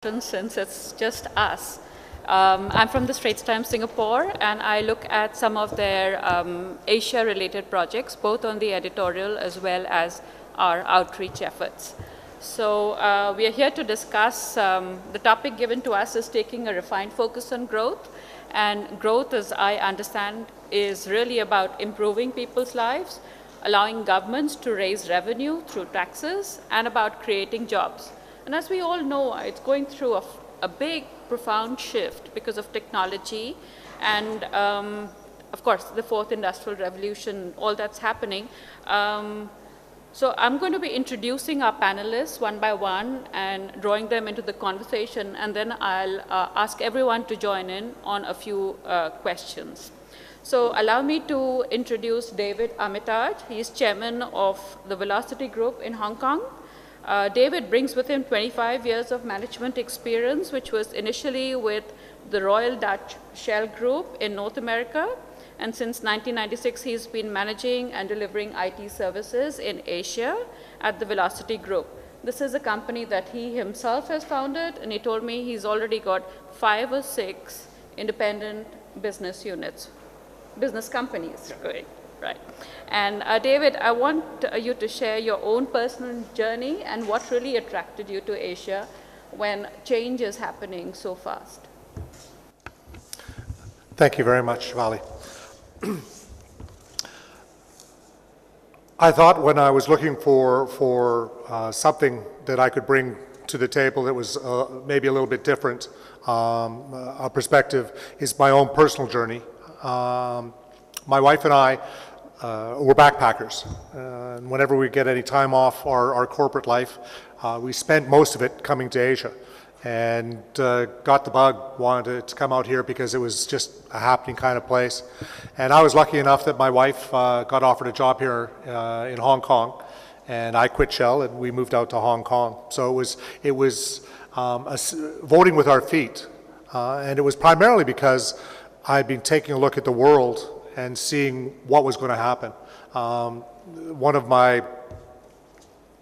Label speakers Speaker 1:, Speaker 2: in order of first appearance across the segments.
Speaker 1: Since it's just us. I'm from the Straits Times Singapore, and I look at some of their Asia-related projects, both on the editorial as well as our outreach efforts. So we are here to discuss, the topic given to us is taking a refined focus on growth. And growth, as I understand, is really about improving people's lives, allowing governments to raise revenue through taxes, and about creating jobs. And as we all know, it's going through a big, profound shift because of technology and, of course, the fourth industrial revolution, all that's happening. So I'm going to be introducing our panelists one by one and drawing them into the conversation, and then I'll ask everyone to join in on a few questions. So allow me to introduce David Armitage. He's chairman of the Velocity Group in Hong Kong. David brings with him 25 years of management experience, which was initially with the Royal Dutch Shell Group in North America. And since 1996, he's been managing and delivering IT services in Asia at the Velocity Group. This is a company that he himself has founded, and he told me he's already got 5 or 6 independent business units, business companies going. Right. And David, I want you to share your own personal journey and what really attracted you to Asia when change is happening so fast.
Speaker 2: Thank you very much, Vali. I thought when I was looking for something that I could bring to the table that was maybe a little bit different, a perspective, is my own personal journey. My wife and I, we're backpackers, and whenever we get any time off our corporate life, we spent most of it coming to Asia, and got the bug, wanted to come out here because it was just a happening kind of place. And I was lucky enough that my wife got offered a job here in Hong Kong, and I quit Shell and we moved out to Hong Kong. So it was voting with our feet, and it was primarily because I'd been taking a look at the world and seeing what was going to happen. One of my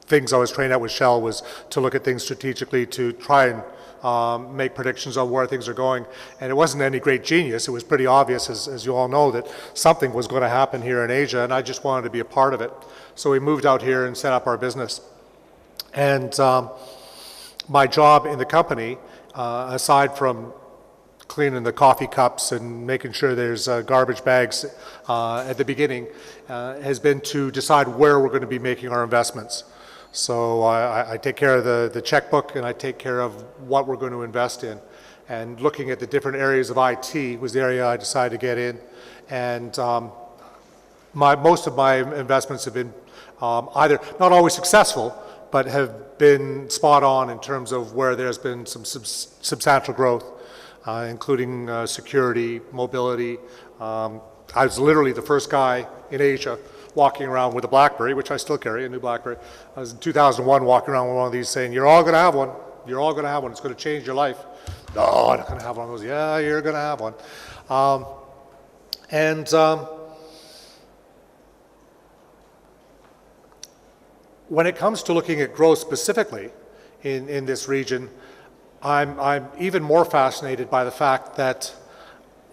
Speaker 2: things I was trained at with Shell was to look at things strategically, to try and make predictions on where things are going. And it wasn't any great genius. It was pretty obvious, as you all know, that something was going to happen here in Asia, and I just wanted to be a part of it. So we moved out here and set up our business. And my job in the company, aside from cleaning the coffee cups and making sure there's garbage bags at the beginning, has been to decide where we're going to be making our investments. So I take care of the checkbook, and I take care of what we're going to invest in. And looking at the different areas of IT was the area I decided to get in. And most of my investments have been either not always successful, but have been spot on in terms of where there's been some substantial growth. Including security, mobility. I was literally the first guy in Asia walking around with a BlackBerry, which I still carry, a new BlackBerry. I was in 2001 walking around with one of these saying, "You're all going to have one. You're all going to have one. It's going to change your life." "No, I'm not going to have one." I goes, "Yeah, you're going to have one." When it comes to looking at growth specifically in this region, I'm even more fascinated by the fact that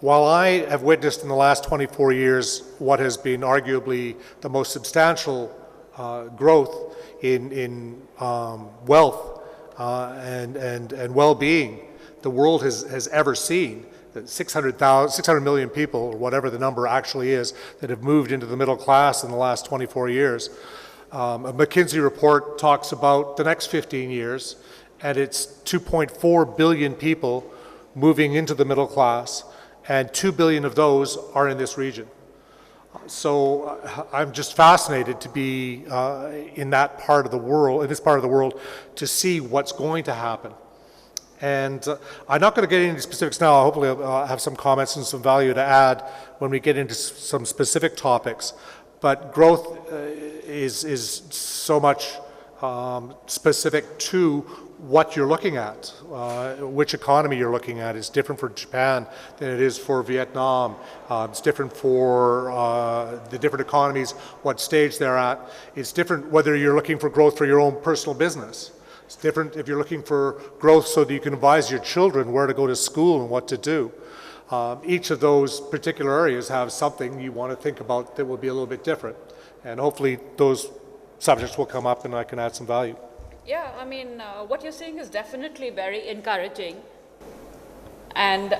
Speaker 2: while I have witnessed in the last 24 years what has been arguably the most substantial growth in wealth and well-being the world has ever seen, that 600 million people, or whatever the number actually is, that have moved into the middle class in the last 24 years. A McKinsey report talks about the next 15 years, and it's 2.4 billion people moving into the middle class, and 2 billion of those are in this region. So I'm just fascinated to be in that part of the world, in this part of the world, to see what's going to happen. And I'm not going to get into specifics now. Hopefully I'll have some comments and some value to add when we get into some specific topics. But growth is so much specific to what you're looking at, which economy you're looking at. Is different for Japan than it is for Vietnam. It's different for the different economies, what stage they're at. It's different whether you're looking for growth for your own personal business. It's different if you're looking for growth so that you can advise your children where to go to school and what to do. Each of those particular areas have something you want to think about that will be a little bit different. And hopefully those subjects will come up and I can add some value.
Speaker 1: Yeah, I mean, what you're saying is definitely very encouraging. And,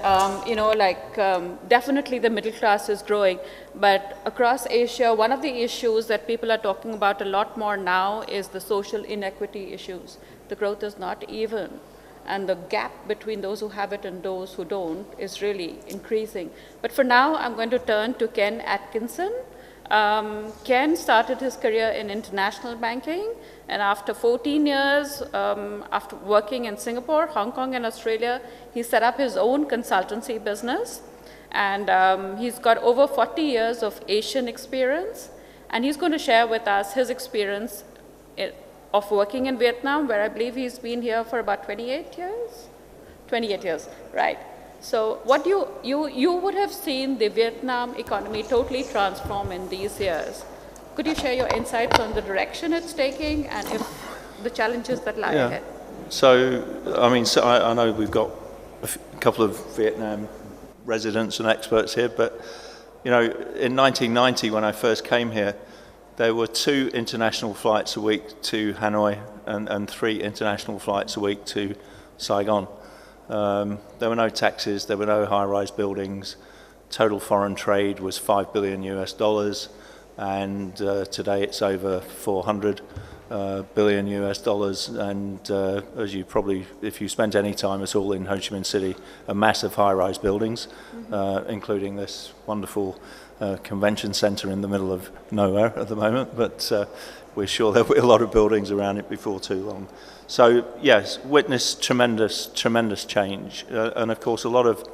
Speaker 1: definitely the middle class is growing. But across Asia, one of the issues that people are talking about a lot more now is the social inequity issues. The growth is not even. And the gap between those who have it and those who don't is really increasing. But for now, I'm going to turn to Ken Atkinson. Ken started his career in international banking, and after 14 years, after working in Singapore, Hong Kong, and Australia, he set up his own consultancy business. And he's got over 40 years of Asian experience, and he's going to share with us his experience of working in Vietnam, where I believe he's been here for about 28 years? 28 years, right. So what you would have seen the Vietnam economy totally transform in these years. Could you share your insights on the direction it's taking and if the challenges that lie ahead?
Speaker 3: So, I know we've got a couple of Vietnam residents and experts here, but, in 1990 when I first came here, there were 2 international flights a week to Hanoi and 3 international flights a week to Saigon. There were no taxes, there were no high-rise buildings. Total foreign trade was $5 billion US, and today it's over 400 billion US dollars. And as you probably, if you spent any time at all in Ho Chi Minh City, a massive high-rise buildings, including this wonderful convention centre in the middle of nowhere at the moment. But we're sure there'll be a lot of buildings around it before too long. So yes, witnessed tremendous change, and of course a lot of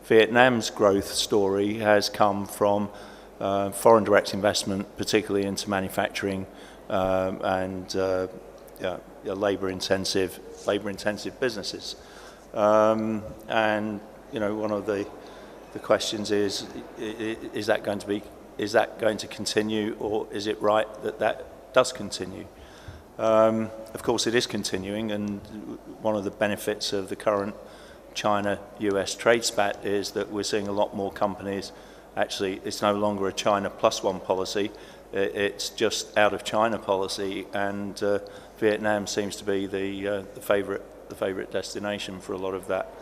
Speaker 3: Vietnam's growth story has come from foreign direct investment, particularly into manufacturing and labour-intensive businesses. And one of the questions is that going to continue, or is it right that does continue? Of course, it is continuing, and one of the benefits of the current China-US trade spat is that we're seeing a lot more companies. Actually, it's no longer a China plus one policy; it's just out of China policy, and Vietnam seems to be the favourite destination for a lot of that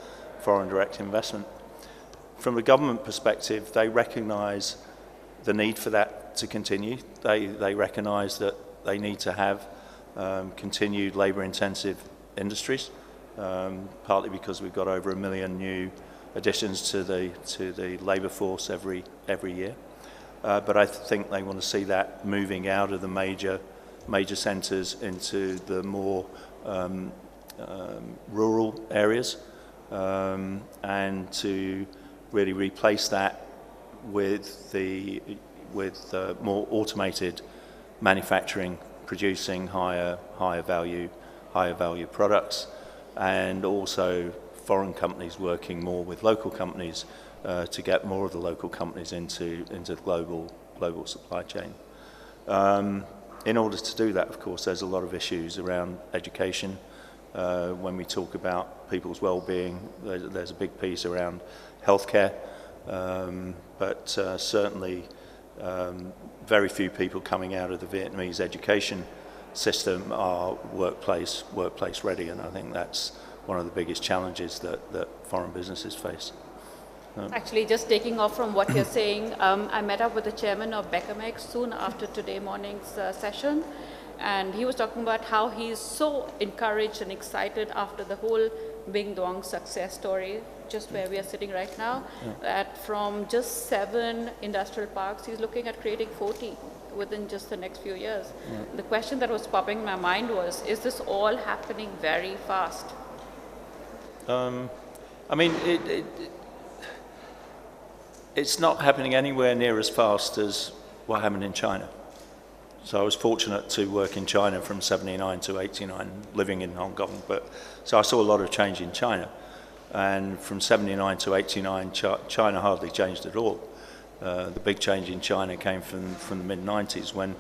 Speaker 3: foreign direct investment. From a government perspective, they recognise the need for that to continue. They recognise that they need to have continued labour-intensive industries, partly because we've got over 1 million new additions to the labour force every year. But I think they want to see that moving out of the major centres into the more rural areas, and to really replace that with more automated manufacturing, producing higher value products, and also foreign companies working more with local companies to get more of the local companies into the global supply chain. In order to do that, of course, there's a lot of issues around education. When we talk about people's well-being, there's a big piece around healthcare, but certainly very few people coming out of the Vietnamese education system are workplace ready, and I think that's one of the biggest challenges that foreign businesses face.
Speaker 1: Actually, just taking off from what you're saying, I met up with the chairman of Becamex soon after today morning's session, and he was talking about how he's so encouraged and excited after the whole Binh Duong success story, just where we are sitting right now, that from just 7 industrial parks, he's looking at creating 40 within just the next few years. The question that was popping in my mind was, is this all happening very fast?
Speaker 3: It's not happening anywhere near as fast as what happened in China. So I was fortunate to work in China from 79 to 89, living in Hong Kong. So I saw a lot of change in China. And from 79 to 89, China hardly changed at all. The big change in China came from the mid-90s, when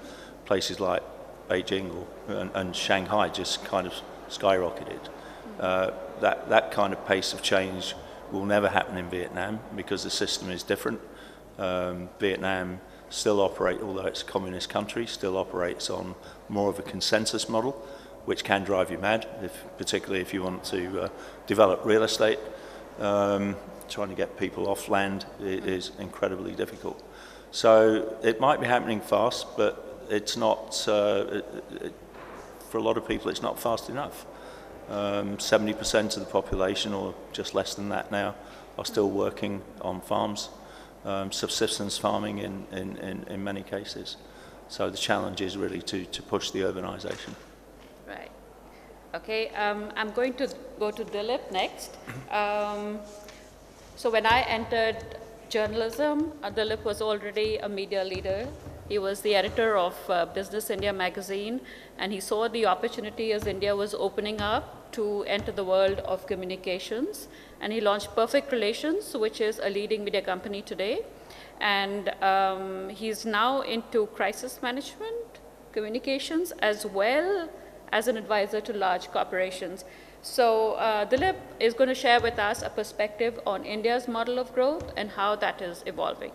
Speaker 3: places like Beijing and Shanghai just kind of skyrocketed. That kind of pace of change will never happen in Vietnam because the system is different. Vietnam still operates, although it's a communist country, still operates on more of a consensus model, which can drive you mad, particularly if you want to develop real estate. Trying to get people off land is incredibly difficult. So it might be happening fast, but it's not, for a lot of people, it's not fast enough. 70% of the population, or just less than that now, are still working on farms, subsistence farming in many cases. So the challenge is really to push the urbanization.
Speaker 1: Right. Okay, I'm going to go to Dilip next. So when I entered journalism, Dilip was already a media leader. He was the editor of Business India magazine, and he saw the opportunity as India was opening up to enter the world of communications. And he launched Perfect Relations, which is a leading media company today. And he's now into crisis management, communications, as well as an advisor to large corporations. So Dilip is going to share with us a perspective on India's model of growth and how that is evolving.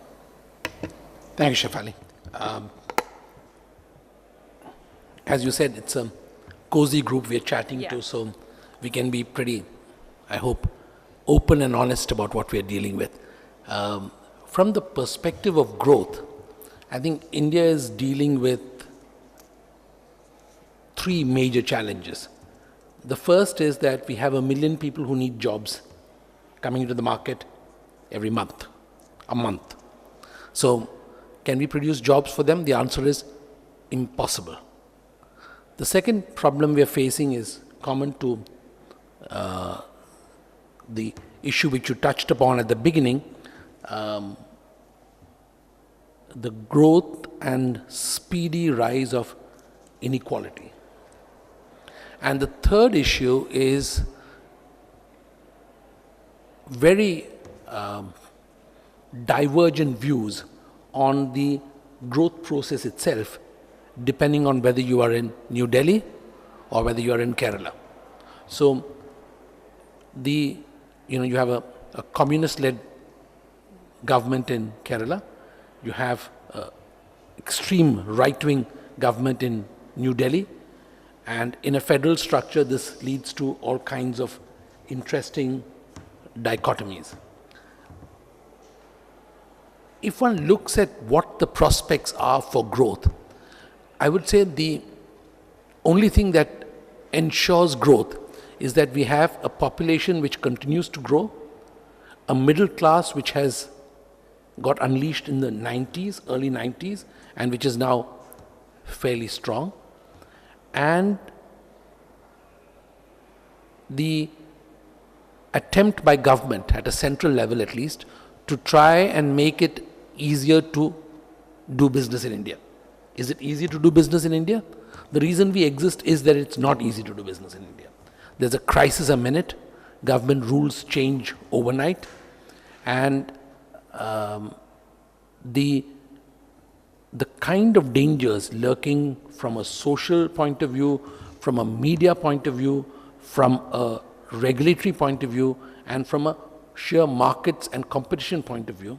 Speaker 4: Thank you, Shefali. As you said, it's a cozy group we're chatting to, so we can be pretty, I hope, open and honest about what we're dealing with. From the perspective of growth, I think India is dealing with three major challenges. The first is that we have 1 million people who need jobs coming into the market every month, a month. So can we produce jobs for them? The answer is impossible. The second problem we are facing is common to the issue which you touched upon at the beginning, the growth and speedy rise of inequality. And the third issue is very divergent views on the growth process itself, depending on whether you are in New Delhi or whether you are in Kerala. So you have a communist-led government in Kerala, you have extreme right-wing government in New Delhi, and in a federal structure, this leads to all kinds of interesting dichotomies. If one looks at what the prospects are for growth, I would say the only thing that ensures growth is that we have a population which continues to grow, a middle class which has got unleashed in the 90s, early 90s, and which is now fairly strong, and the attempt by government, at a central level at least, to try and make it easier to do business in India. Is it easy to do business in India? The reason we exist is that it's not easy to do business in India. There's a crisis a minute, government rules change overnight, and the kind of dangers lurking from a social point of view, from a media point of view, from a regulatory point of view, and from a sheer markets and competition point of view,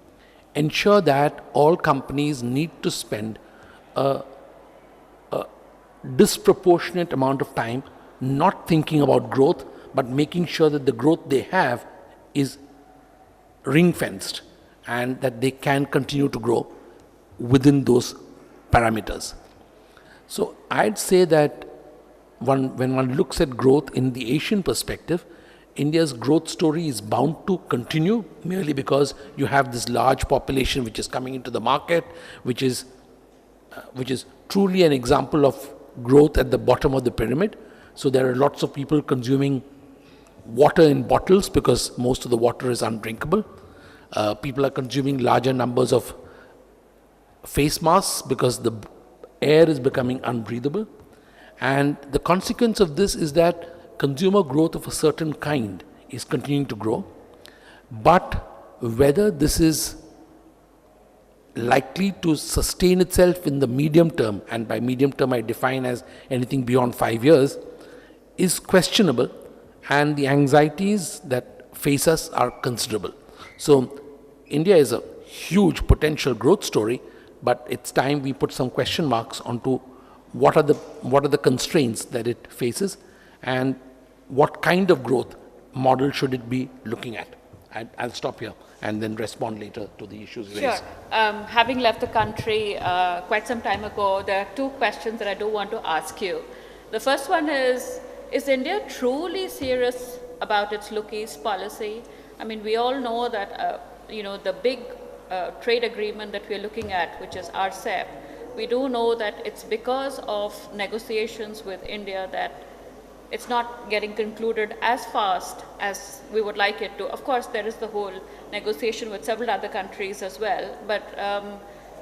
Speaker 4: ensure that all companies need to spend a disproportionate amount of time not thinking about growth, but making sure that the growth they have is ring-fenced and that they can continue to grow within those parameters. So I'd say that when one looks at growth in the Asian perspective, India's growth story is bound to continue merely because you have this large population which is coming into the market, which is truly an example of growth at the bottom of the pyramid. So there are lots of people consuming water in bottles because most of the water is undrinkable. People are consuming larger numbers of face masks because the air is becoming unbreathable. And the consequence of this is that consumer growth of a certain kind is continuing to grow. But whether this is likely to sustain itself in the medium term, and by medium term I define as anything beyond 5 years, is questionable, and the anxieties that face us are considerable. So India is a huge potential growth story, but it's time we put some question marks onto what are the constraints that it faces, and what kind of growth model should it be looking at. I'll stop here and then respond later to the issues raised.
Speaker 1: Sure. Having left the country quite some time ago, there are two questions that I do want to ask you. The first one is India truly serious about its Look East policy? I mean, we all know that, the big trade agreement that we're looking at, which is RCEP, we do know that it's because of negotiations with India that it's not getting concluded as fast as we would like it to. Of course, there is the whole negotiation with several other countries as well, but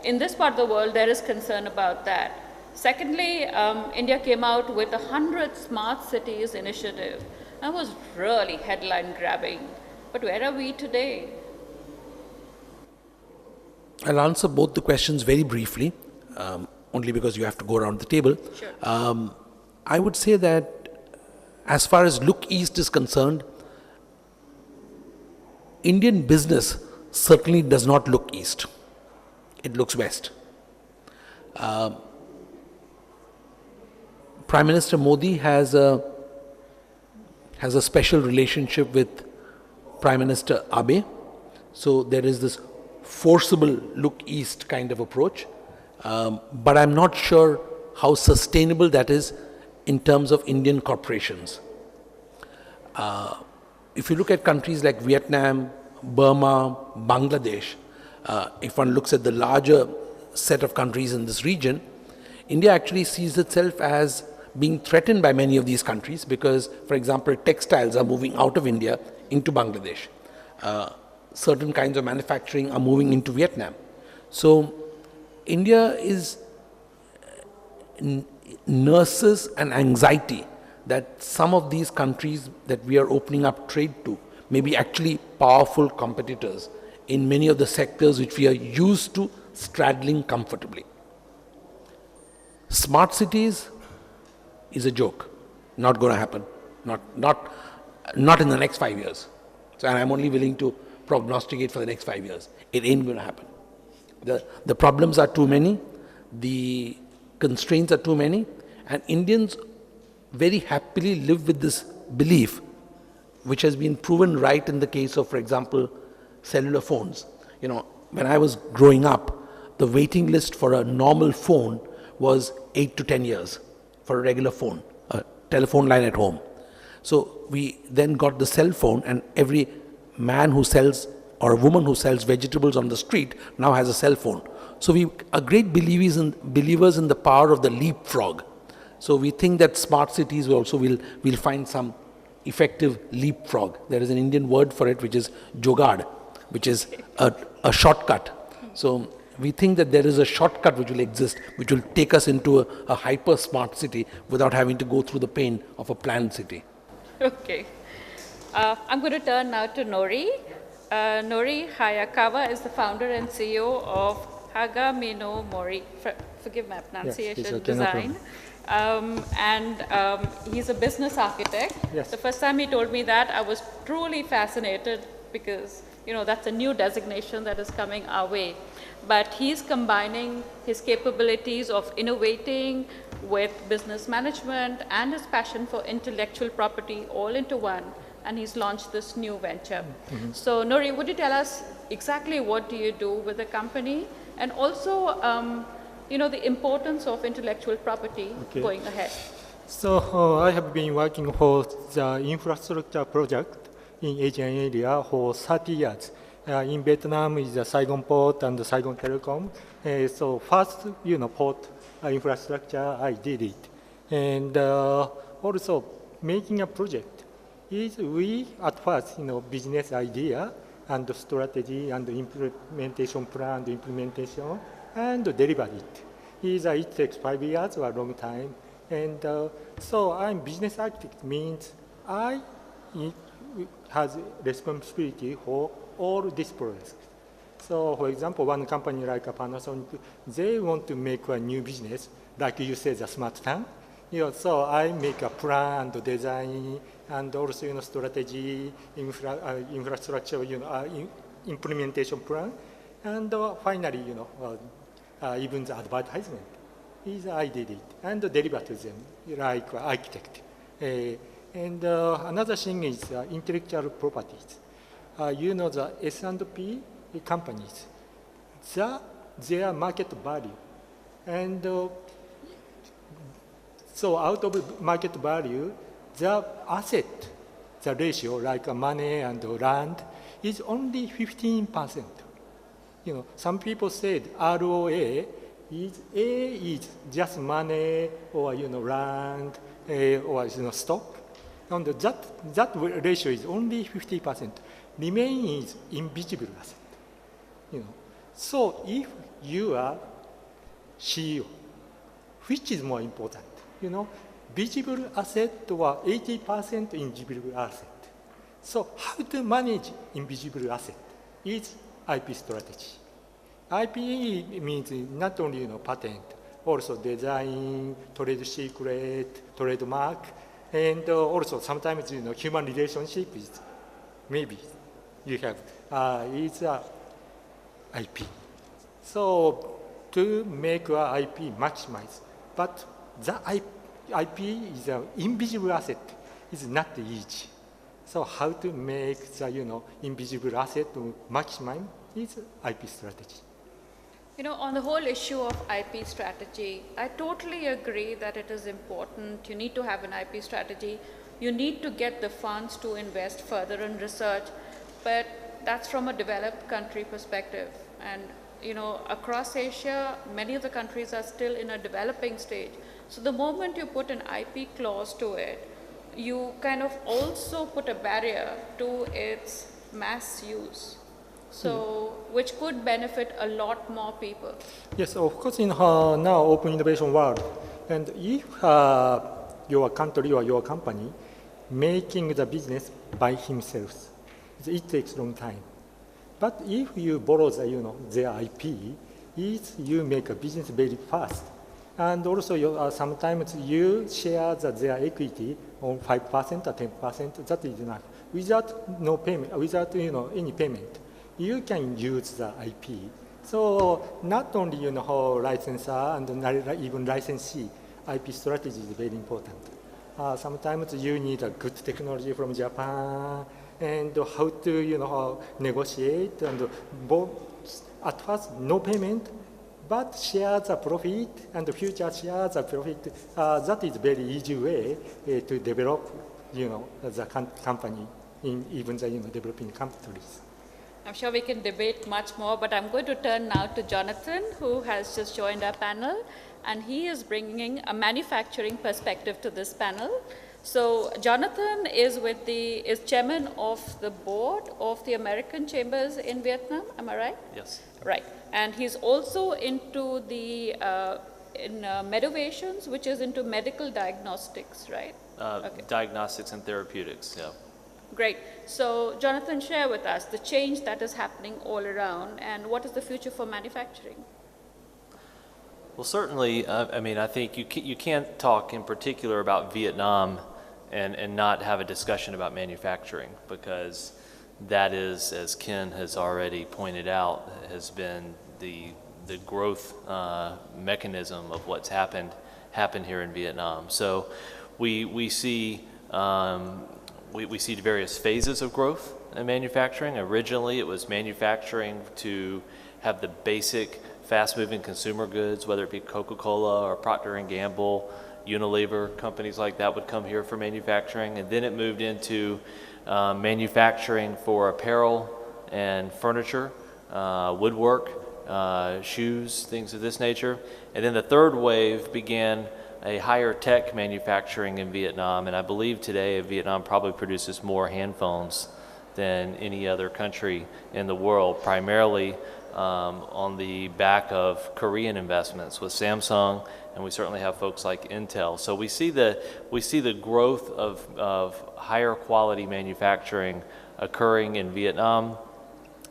Speaker 1: in this part of the world, there is concern about that. Secondly, India came out with 100 Smart Cities initiative. That was really headline grabbing. But where are we today?
Speaker 4: I'll answer both the questions very briefly, only because you have to go around the table.
Speaker 1: Sure.
Speaker 4: I would say that as far as Look East is concerned, Indian business certainly does not look east. It looks west. Prime Minister Modi has a special relationship with Prime Minister Abe. So there is this forcible look east kind of approach. But I'm not sure how sustainable that is in terms of Indian corporations. If you look at countries like Vietnam, Burma, Bangladesh, if one looks at the larger set of countries in this region, India actually sees itself as being threatened by many of these countries because, for example, textiles are moving out of India into Bangladesh. Certain kinds of manufacturing are moving into Vietnam. So India nurses an anxiety that some of these countries that we are opening up trade to may be actually powerful competitors in many of the sectors which we are used to straddling comfortably. Smart cities is a joke, not going to happen, not in the next 5 years. So, and I'm only willing to prognosticate for the next 5 years. It ain't going to happen. The problems are too many, the constraints are too many, and Indians very happily live with this belief, which has been proven right in the case of, for example, cellular phones. When I was growing up, the waiting list for a normal phone was 8 to 10 years for a regular phone, a telephone line at home. So we then got the cell phone, and every man who sells or a woman who sells vegetables on the street now has a cell phone. So we are great believers in the power of the leapfrog. So we think that smart cities also will find some effective leapfrog. There is an Indian word for it, which is jogad, which is a shortcut. So we think that there is a shortcut which will exist, which will take us into a hyper smart city without having to go through the pain of a planned city.
Speaker 1: Okay. I'm going to turn now to Nori. Nori Hayakawa is the founder and CEO of Hagamino Mori. Forgive my pronunciation.
Speaker 5: Yes, okay,
Speaker 1: design. He's a business architect.
Speaker 5: Yes.
Speaker 1: The first time he told me that, I was truly fascinated because that's a new designation that is coming our way. But he's combining his capabilities of innovating with business management and his passion for intellectual property all into one. And he's launched this new venture. Mm-hmm. So Nori, would you tell us exactly what do you do with the company? And also, the importance of intellectual property going ahead.
Speaker 5: So I have been working for the infrastructure project in Asian area for 30 years. In Vietnam is the Saigon Port and the Saigon Telecom. So first, port infrastructure, I did it. And also making a project is we at first, business idea and the strategy and the implementation plan, the implementation and deliver it. Either it takes 5 years or a long time. And so I'm business architect means I has responsibility for all these projects. So for example, one company like a Panasonic, they want to make a new business, like you said, the smart Tang. So I make a plan and design and also strategy, infrastructure, implementation plan, and finally, even the advertisement is I did it and deliver to them like architect. And another thing is intellectual properties. The S&P companies, their market value, and so out of market value, the asset, the ratio like money and land is only 15%. Some people said ROA is just money or land or stock, and that ratio is only 50%. Remaining is invisible asset. So if you are CEO, which is more important? Visible asset or 80% invisible asset. So how to manage invisible asset is IP strategy. IP means not only patent, also design, trade secret, trademark, and also sometimes human relationship is maybe you have it's IP. So to make our IP maximize, but the IP is an invisible asset. It's not easy. So how to make the invisible asset to maximize is IP strategy.
Speaker 1: On the whole issue of IP strategy, I totally agree that it is important. You need to have an IP strategy. You need to get the funds to invest further in research, but that's from a developed country perspective. And across Asia, many of the countries are still in a developing stage. So the moment you put an IP clause to it, you kind of also put a barrier to its mass use. So, which could benefit a lot more people.
Speaker 5: Yes, of course, in now open innovation world, and if your country or your company making the business by himself, it takes long time. But if you borrow their IP, you make a business very fast. And also sometimes you share their equity on 5% or 10%, that is enough. Without no payment, without any payment, you can use the IP. So not only licensor and even licensee, IP strategy is very important. Sometimes you need a good technology from Japan, and how to negotiate, and both at first no payment, but share the profit and the future share the profit. That is very easy way to develop the company in even the developing countries.
Speaker 1: I'm sure we can debate much more, but I'm going to turn now to Jonathan, who has just joined our panel, and he is bringing a manufacturing perspective to this panel. So Jonathan is chairman of the board of the American Chambers in Vietnam, am I right?
Speaker 6: Yes.
Speaker 1: Right, and he's also into the Medovations, which is into medical diagnostics, right?
Speaker 6: Okay. Diagnostics and therapeutics, yeah.
Speaker 1: Great. So Jonathan, share with us the change that is happening all around, and what is the future for manufacturing?
Speaker 6: Well, certainly, I think you can't talk in particular about Vietnam and not have a discussion about manufacturing, because that is, as Ken has already pointed out, has been the growth mechanism of what's happened here in Vietnam. So we see the various phases of growth in manufacturing. Originally, it was manufacturing to have the basic fast-moving consumer goods, whether it be Coca-Cola or Procter & Gamble, Unilever, companies like that would come here for manufacturing. And then it moved into manufacturing for apparel and furniture, woodwork, shoes, things of this nature. And then the third wave began a higher tech manufacturing in Vietnam, and I believe today Vietnam probably produces more hand phones than any other country in the world, primarily on the back of Korean investments with Samsung, and we certainly have folks like Intel. So we see the growth of higher quality manufacturing occurring in Vietnam,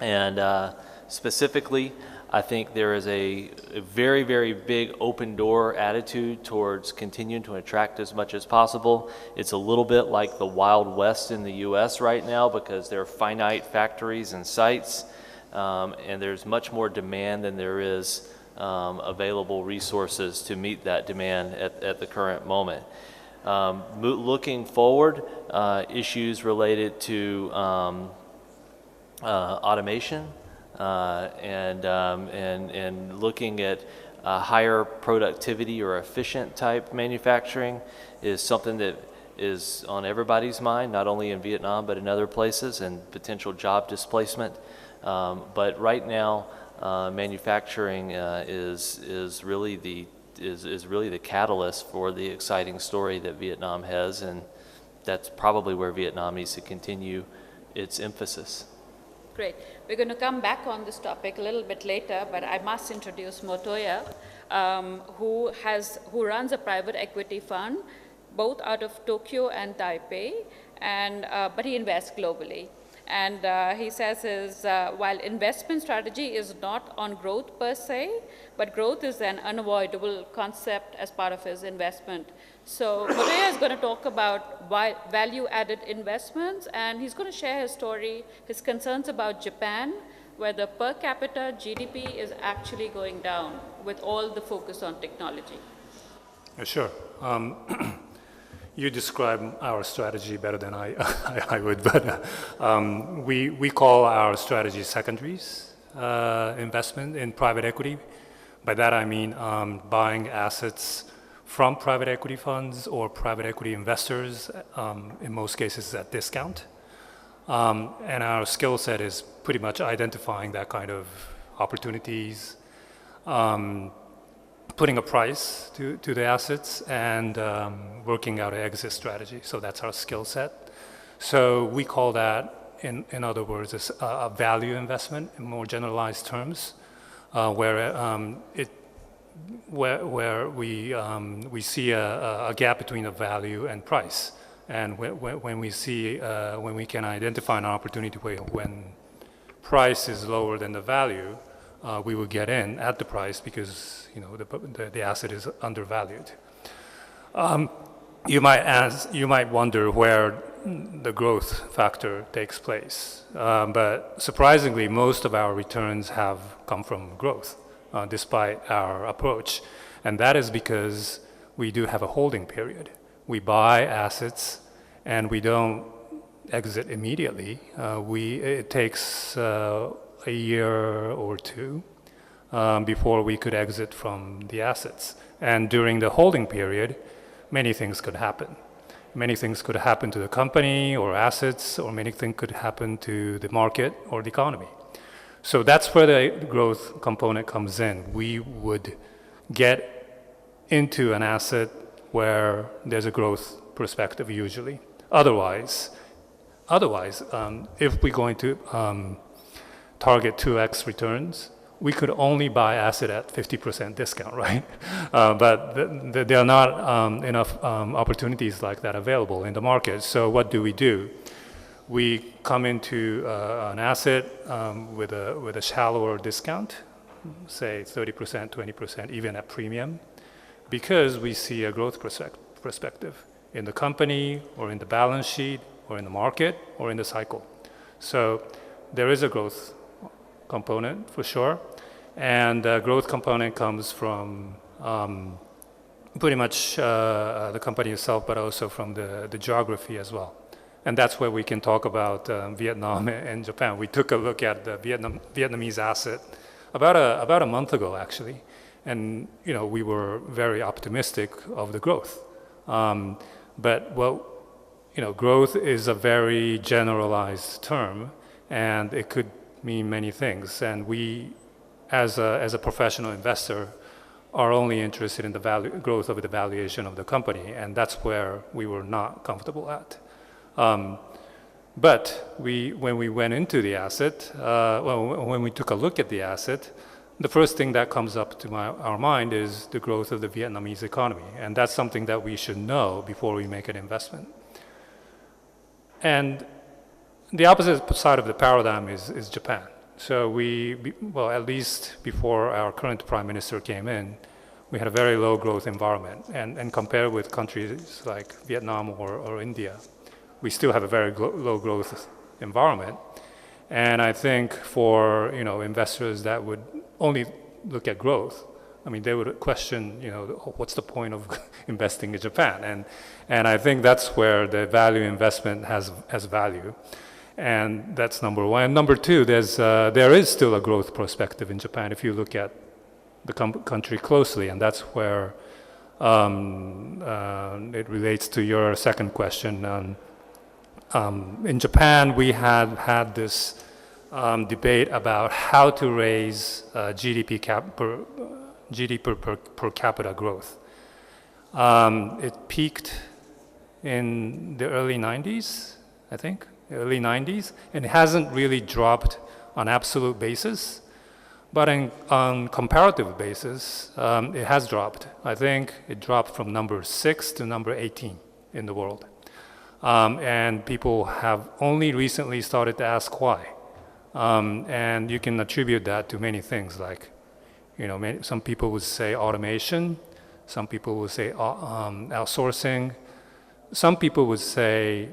Speaker 6: and specifically, I think there is a very, very big open door attitude towards continuing to attract as much as possible. It's a little bit like the Wild West in the US right now because there are finite factories and sites, and there's much more demand than there is available resources to meet that demand at the current moment. Looking forward, issues related to automation, and looking at higher productivity or efficient type manufacturing is something that is on everybody's mind, not only in Vietnam but in other places, and potential job displacement. But right now, manufacturing is really the catalyst for the exciting story that Vietnam has, and that's probably where Vietnam needs to continue its emphasis.
Speaker 1: Great. We're going to come back on this topic a little bit later, but I must introduce Motoya, who runs a private equity fund, both out of Tokyo and Taipei, but he invests globally. And he says while investment strategy is not on growth per se, but growth is an unavoidable concept as part of his investment. So Motoya is going to talk about value-added investments, and he's going to share his story, his concerns about Japan, where the per capita GDP is actually going down with all the focus on technology.
Speaker 7: Sure. You describe our strategy better than I would, but we call our strategy secondaries investment in private equity. By that I mean buying assets from private equity funds or private equity investors, in most cases at discount. And our skill set is pretty much identifying that kind of opportunities, putting a price to the assets, and working out an exit strategy. So that's our skill set. So we call that, in other words, a value investment in more generalized terms, where we see a gap between the value and price. And when we can identify an opportunity when price is lower than the value, we will get in at the price because the asset is undervalued. You might wonder where the growth factor takes place, but surprisingly, most of our returns have come from growth, despite our approach, and that is because we do have a holding period. We buy assets, and we don't exit immediately. It takes a year or two before we could exit from the assets. And during the holding period, many things could happen. Many things could happen to the company or assets, or many things could happen to the market or the economy. So that's where the growth component comes in. We would get into an asset where there's a growth perspective usually. Otherwise, if we're going to target 2x returns, we could only buy asset at 50% discount, right? But there are not enough opportunities like that available in the market. So what do? We come into an asset with a shallower discount, say 30%, 20%, even at premium, because we see a growth perspective in the company or in the balance sheet or in the market or in the cycle. So there is a growth component for sure, and the growth component comes from pretty much the company itself, but also from the geography as well. And that's where we can talk about Vietnam and Japan. We took a look at the Vietnamese asset about a month ago, actually, and we were very optimistic of the growth. But growth is a very generalized term, and it could mean many things. And we, as a professional investor, are only interested in the growth of the valuation of the company, and that's where we were not comfortable at. But when we went into the asset, when we took a look at the asset, the first thing that comes up to our mind is the growth of the Vietnamese economy, and that's something that we should know before we make an investment. And the opposite side of the paradigm is Japan. So well, at least before our current prime minister came in, we had a very low growth environment. And compared with countries like Vietnam or India, we still have a very low growth environment. And I think for investors that would only look at growth, I mean, they would question, what's the point of investing in Japan? And I think that's where the value investment has value. And that's number one. And number two, there is still a growth perspective in Japan if you look at the country closely, and that's where it relates to your second question. In Japan, we had this debate about how to raise GDP per capita growth. It peaked in the early 90s, I think, early 90s, and it hasn't really dropped on absolute basis, but on comparative basis, it has dropped. I think it dropped from number 6 to number 18 in the world. And people have only recently started to ask why. And you can attribute that to many things, like, some people would say automation, some people would say outsourcing, some people would say,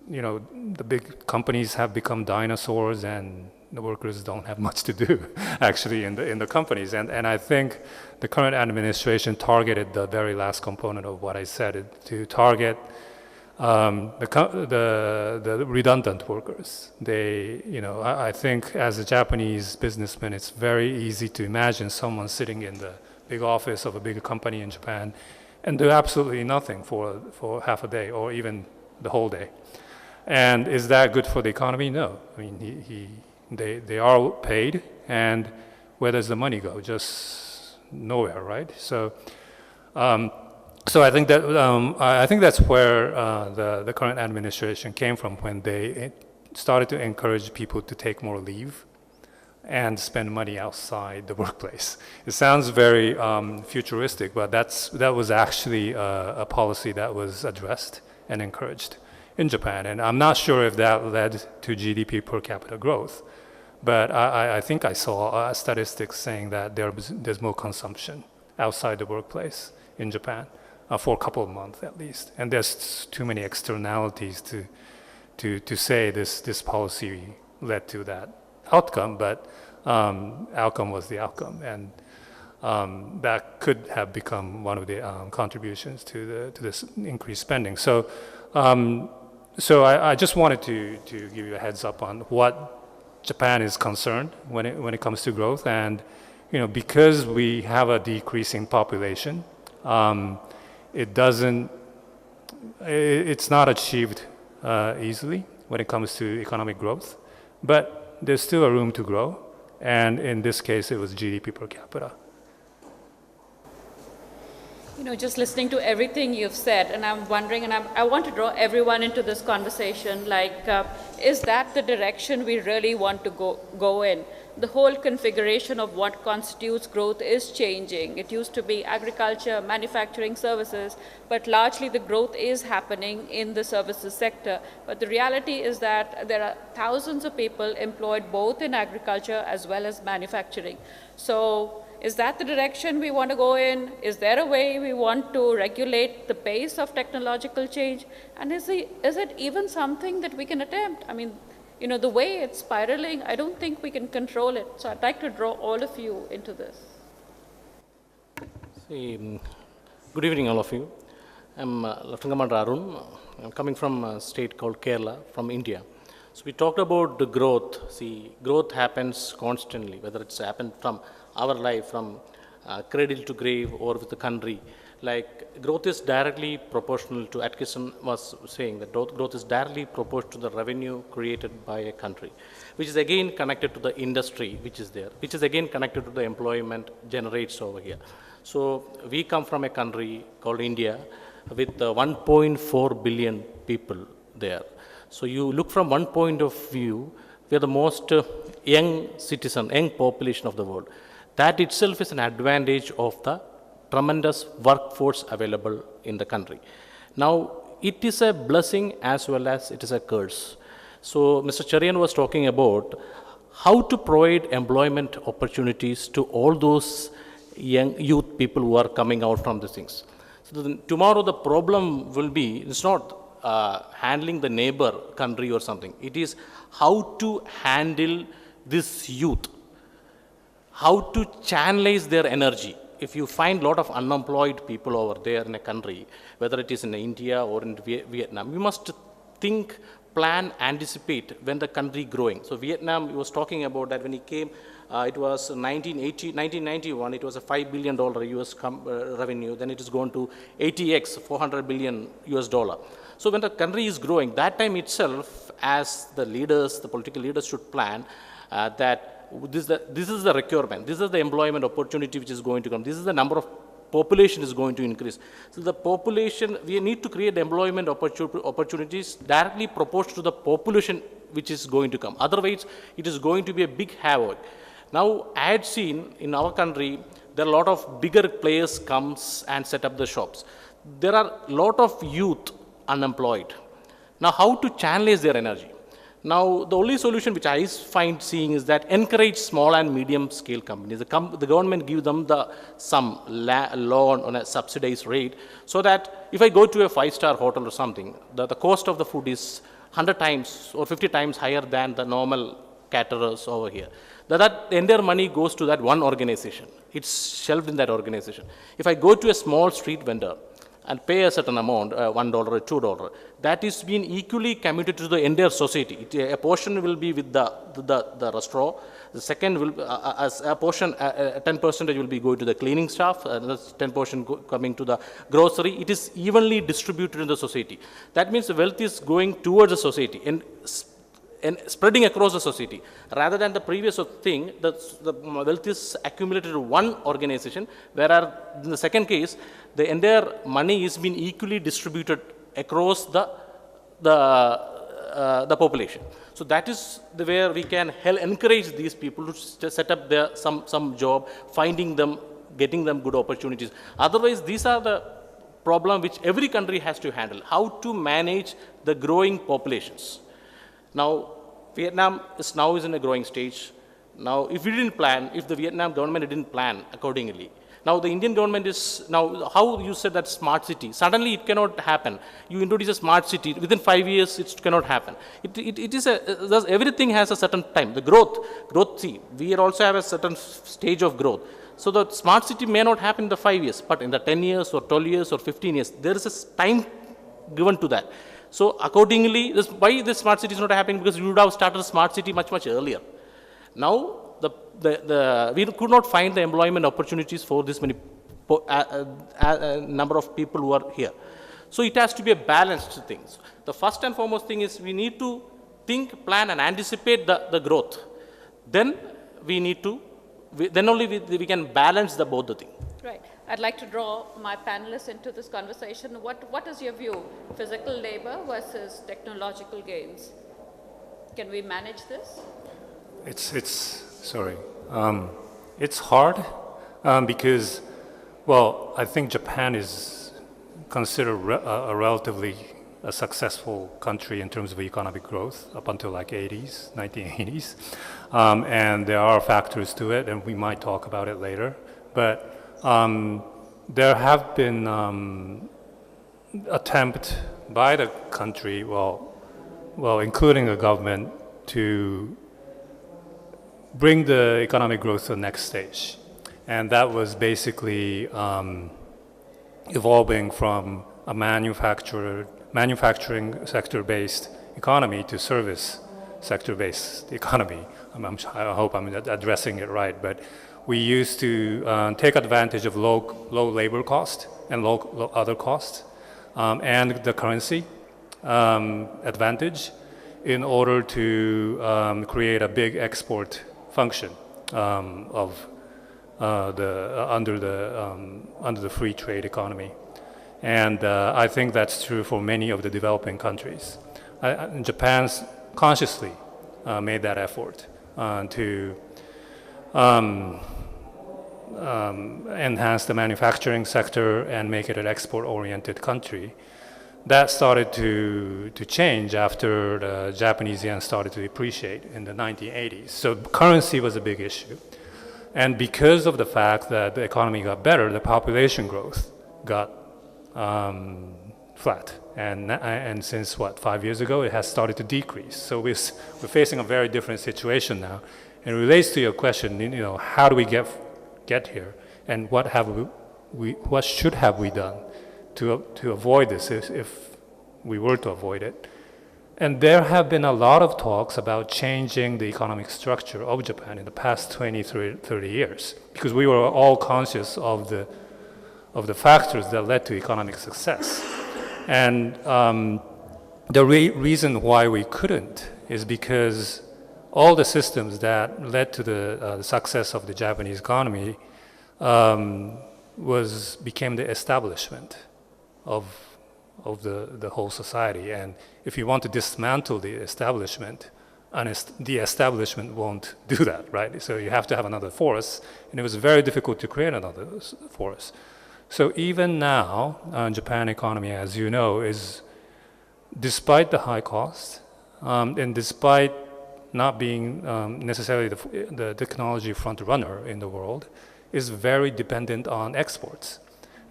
Speaker 7: the big companies have become dinosaurs and the workers don't have much to do, actually, in the companies. And I think the current administration targeted the very last component of what I said, to target the redundant workers. I think as a Japanese businessman, it's very easy to imagine someone sitting in the big office of a big company in Japan and do absolutely nothing for half a day or even the whole day. And is that good for the economy? No. I mean, they are paid, and where does the money go? Just nowhere, right? So I think that's where the current administration came from when they started to encourage people to take more leave and spend money outside the workplace. It sounds very futuristic, but that was actually a policy that was addressed and encouraged in Japan. And I'm not sure if that led to GDP per capita growth, but I think I saw statistics saying that there's more consumption outside the workplace in Japan for a couple of months at least. And there's too many externalities to say this policy led to that outcome, but outcome was the outcome, and that could have become one of the contributions to this increased spending. So I just wanted to give you a heads up on what Japan is concerned when it comes to growth, and because we have a decreasing population, it's not achieved easily when it comes to economic growth, but there's still a room to grow, and in this case, it was GDP per capita.
Speaker 1: Just listening to everything you've said, and I'm wondering, and I want to draw everyone into this conversation, is that the direction we really want to go in? The whole configuration of what constitutes growth is changing. It used to be agriculture, manufacturing, services, but largely the growth is happening in the services sector. But the reality is that there are thousands of people employed both in agriculture as well as manufacturing. So is that the direction we want to go in? Is there a way we want to regulate the pace of technological change? And is it even something that we can attempt? I mean, the way it's spiraling, I don't think we can control it. So I'd like to draw all of you into this.
Speaker 8: Good evening, all of you. I'm Lieutenant Commander Arun. I'm coming from a state called Kerala, from India. So we talked about the growth. See, growth happens constantly, whether it's happened from our life, from cradle to grave, or with the country. Like, growth is directly proportional to, Atkinson was saying that growth is directly proportional to the revenue created by a country, which is again connected to the industry which is there, which is again connected to the employment generates over here. So we come from a country called India with 1.4 billion people there. So you look from one point of view, we are the most young population of the world. That itself is an advantage of the tremendous workforce available in the country. Now, it is a blessing as well as it is a curse. So Mr. Cherian was talking about how to provide employment opportunities to all those young youth people who are coming out from these things. So tomorrow the problem will be, it's not handling the neighbor country or something. It is how to handle this youth, how to channelize their energy. If you find a lot of unemployed people over there in a country, whether it is in India or in Vietnam, you must think, plan, anticipate when the country growing. So Vietnam, he was talking about that when he came, it was 1991, it was a $5 billion US revenue, then it is gone to 80x, 400 billion US dollar. So when the country is growing, that time itself, as the leaders, the political leaders should plan that this is the requirement, this is the employment opportunity which is going to come, this is the number of population is going to increase. So the population, we need to create employment opportunities directly proportional to the population which is going to come. Otherwise, it is going to be a big havoc. Now, I had seen in our country, there are a lot of bigger players comes and set up the shops. There are a lot of youth unemployed. Now, how to channelize their energy? Now, the only solution which I find seeing is that encourage small and medium scale companies. The government give them some loan on a subsidized rate, so that if I go to a 5-star hotel or something, the cost of the food is 100 times or 50 times higher than the normal caterers over here. That entire money goes to that one organization. It's shelved in that organization. If I go to a small street vendor and pay a certain amount, $1 or $2, that is being equally committed to the entire society. A portion will be with the restaurant, the second will, as a portion, 10% will be going to the cleaning staff, 10% coming to the grocery. It is evenly distributed in the society. That means the wealth is going towards the society and spreading across the society. Rather than the previous thing, the wealth is accumulated in one organization, whereas in the second case, the entire money is being equally distributed across the population. So that is the where we can encourage these people to set up some job, finding them, getting them good opportunities. Otherwise, these are the problem which every country has to handle, how to manage the growing populations. Now, Vietnam is in a growing stage. Now, if we didn't plan, if the Vietnam government didn't plan accordingly, now the Indian government is, now how you said that smart city, suddenly it cannot happen. You introduce a smart city, within 5 years it cannot happen. Everything has a certain time. The growth, see, we also have a certain stage of growth. So the smart city may not happen in the 5 years, but in the 10 years or 12 years or 15 years, there is a time given to that. So accordingly, why this smart city is not happening? Because we would have started a smart city much earlier. Now, we could not find the employment opportunities for this many number of people who are here. So it has to be a balanced thing. The first and foremost thing is we need to think, plan, and anticipate the growth. Then then only we can balance both the things.
Speaker 1: Right. I'd like to draw my panelists into this conversation. What is your view? Physical labor versus technological gains. Can we manage this?
Speaker 7: It's hard because, well, I think Japan is considered a relatively successful country in terms of economic growth up until like 1980s. And there are factors to it, and we might talk about it later. But there have been attempt by the country, well, including the government, to bring the economic growth to the next stage. And that was basically evolving from a manufacturing sector-based economy to service sector-based economy. I hope I'm addressing it right, but we used to take advantage of low labor cost and low other costs and the currency advantage in order to create a big export function under the free trade economy. And I think that's true for many of the developing countries. Japan's consciously made that effort to enhance the manufacturing sector and make it an export-oriented country. that started to change after the Japanese yen started to depreciate in the 1980s. So currency was a big issue. And because of the fact that the economy got better, the population growth got flat. And since, 5 years ago, it has started to decrease. So we're facing a very different situation now. And it relates to your question, how do we get here? And what should have we done to avoid this if we were to avoid it? And there have been a lot of talks about changing the economic structure of Japan in the past 20, 30 years, because we were all conscious of the factors that led to economic success. And the reason why we couldn't is because all the systems that led to the success of the Japanese economy became the establishment of the whole society. And if you want to dismantle the establishment, the establishment won't do that, right? So you have to have another force, and it was very difficult to create another force. So even now, Japan economy, as you know, is, despite the high cost, and despite not being necessarily the technology front runner in the world, is very dependent on exports.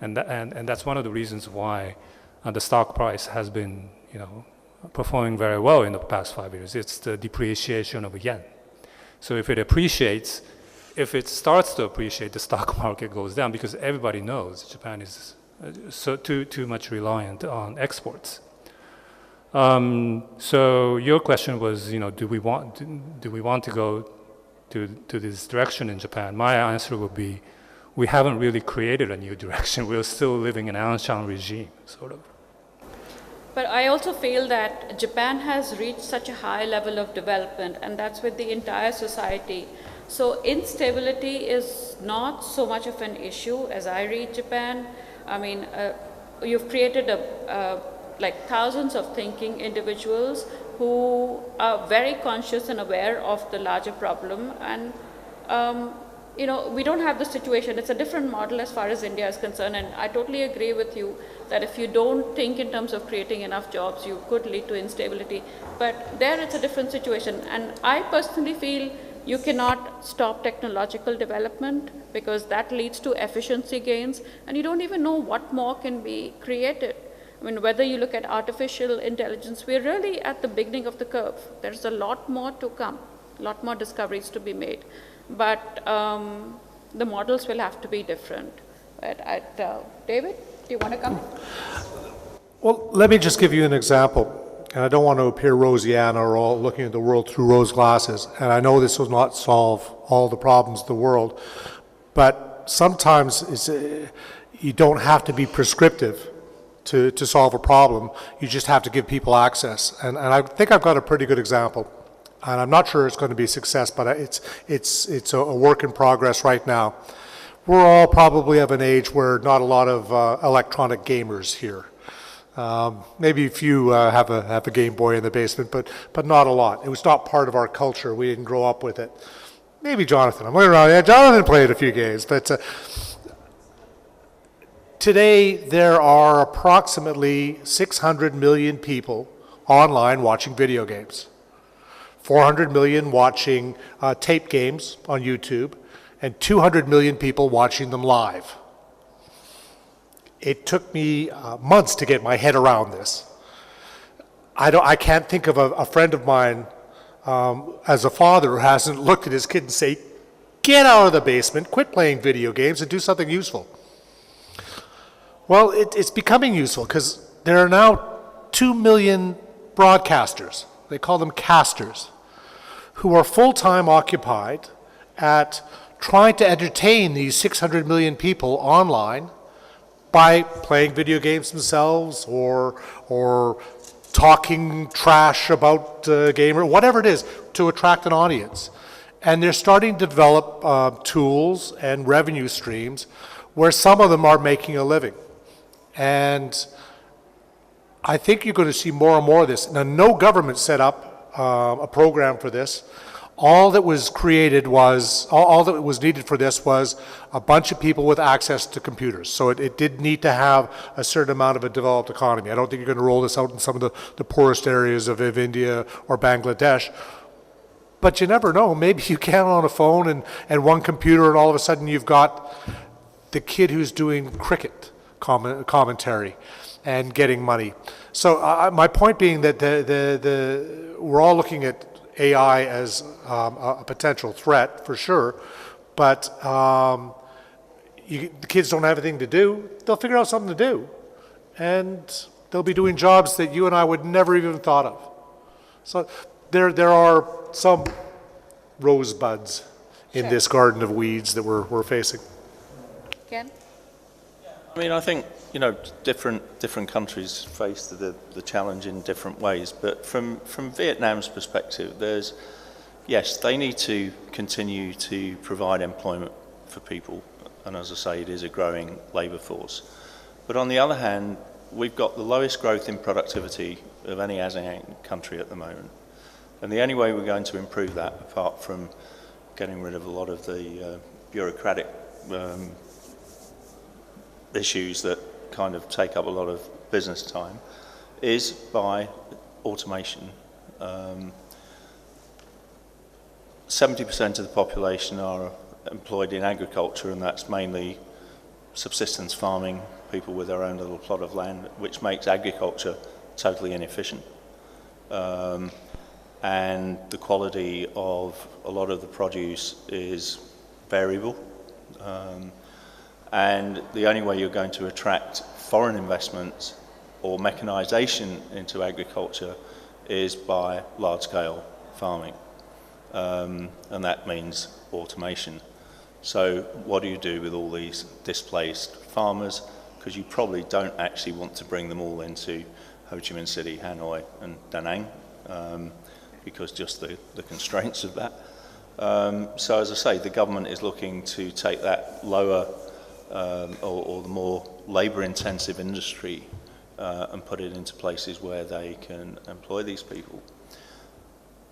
Speaker 7: And that's one of the reasons why the stock price has been, performing very well in the past 5 years. It's the depreciation of yen. So if it starts to appreciate, the stock market goes down, because everybody knows Japan is so too much reliant on exports. So your question was, do we want to go to this direction in Japan? My answer would be, we haven't really created a new direction. We're still living in an Anshan regime, sort of.
Speaker 1: But I also feel that Japan has reached such a high level of development, and that's with the entire society. So instability is not so much of an issue as I read Japan. I mean, you've created like thousands of thinking individuals who are very conscious and aware of the larger problem. And, we don't have the situation. It's a different model as far as India is concerned. And I totally agree with you that if you don't think in terms of creating enough jobs, you could lead to instability. But there it's a different situation. And I personally feel you cannot stop technological development, because that leads to efficiency gains, and you don't even know what more can be created. I mean, whether you look at artificial intelligence, we're really at the beginning of the curve. There's a lot more to come, a lot more discoveries to be made. But the models will have to be different. David, do you want to come?
Speaker 2: Well, let me just give you an example. And I don't want to appear Rosiana or all looking at the world through rose glasses. And I know this will not solve all the problems of the world, but sometimes you don't have to be prescriptive to solve a problem. You just have to give people access. And I think I've got a pretty good example. And I'm not sure it's going to be a success, but it's a work in progress right now. We're all probably of an age where not a lot of electronic gamers here. Maybe a few have a Game Boy in the basement, but not a lot. It was not part of our culture. We didn't grow up with it. Maybe Jonathan. I'm looking around. Yeah, Jonathan played a few games, but today there are approximately 600 million people online watching video games, 400 million watching tape games on YouTube, and 200 million people watching them live. It took me months to get my head around this. I can't think of a friend of mine as a father who hasn't looked at his kid and say, get out of the basement, quit playing video games and do something useful. Well, it's becoming useful because there are now 2 million broadcasters, they call them casters, who are full-time occupied at trying to entertain these 600 million people online by playing video games themselves or talking trash about a game or whatever it is to attract an audience. And they're starting to develop tools and revenue streams where some of them are making a living. And I think you're going to see more and more of this. Now, no government set up a program for this. all that was created was, all that was needed for this was a bunch of people with access to computers. So it did need to have a certain amount of a developed economy. I don't think you're going to roll this out in some of the poorest areas of India or Bangladesh. But you never know. Maybe you can on a phone and one computer, and all of a sudden you've got the kid who's doing cricket commentary and getting money. So my point being that we're all looking at AI as a potential threat for sure, but the kids don't have anything to do. They'll figure out something to do, and they'll be doing jobs that you and I would never even thought of. So there are some rosebuds in this garden of weeds that we're facing.
Speaker 1: Ken?
Speaker 3: I mean, I think, different countries face the challenge in different ways, but from Vietnam's perspective, yes, they need to continue to provide employment for people, and as I say, it is a growing labour force. But on the other hand, we've got the lowest growth in productivity of any ASEAN country at the moment, and the only way we're going to improve that, apart from getting rid of a lot of the bureaucratic issues that kind of take up a lot of business time, is by automation. 70% of the population are employed in agriculture, and that's mainly subsistence farming, people with their own little plot of land, which makes agriculture totally inefficient. And the quality of a lot of the produce is variable. And the only way you're going to attract foreign investments or mechanisation into agriculture is by large-scale farming. And that means automation. So what do you do with all these displaced farmers? Because you probably don't actually want to bring them all into Ho Chi Minh City, Hanoi and Da Nang, because just the constraints of that. So as I say, the government is looking to take that lower or the more labour-intensive industry and put it into places where they can employ these people.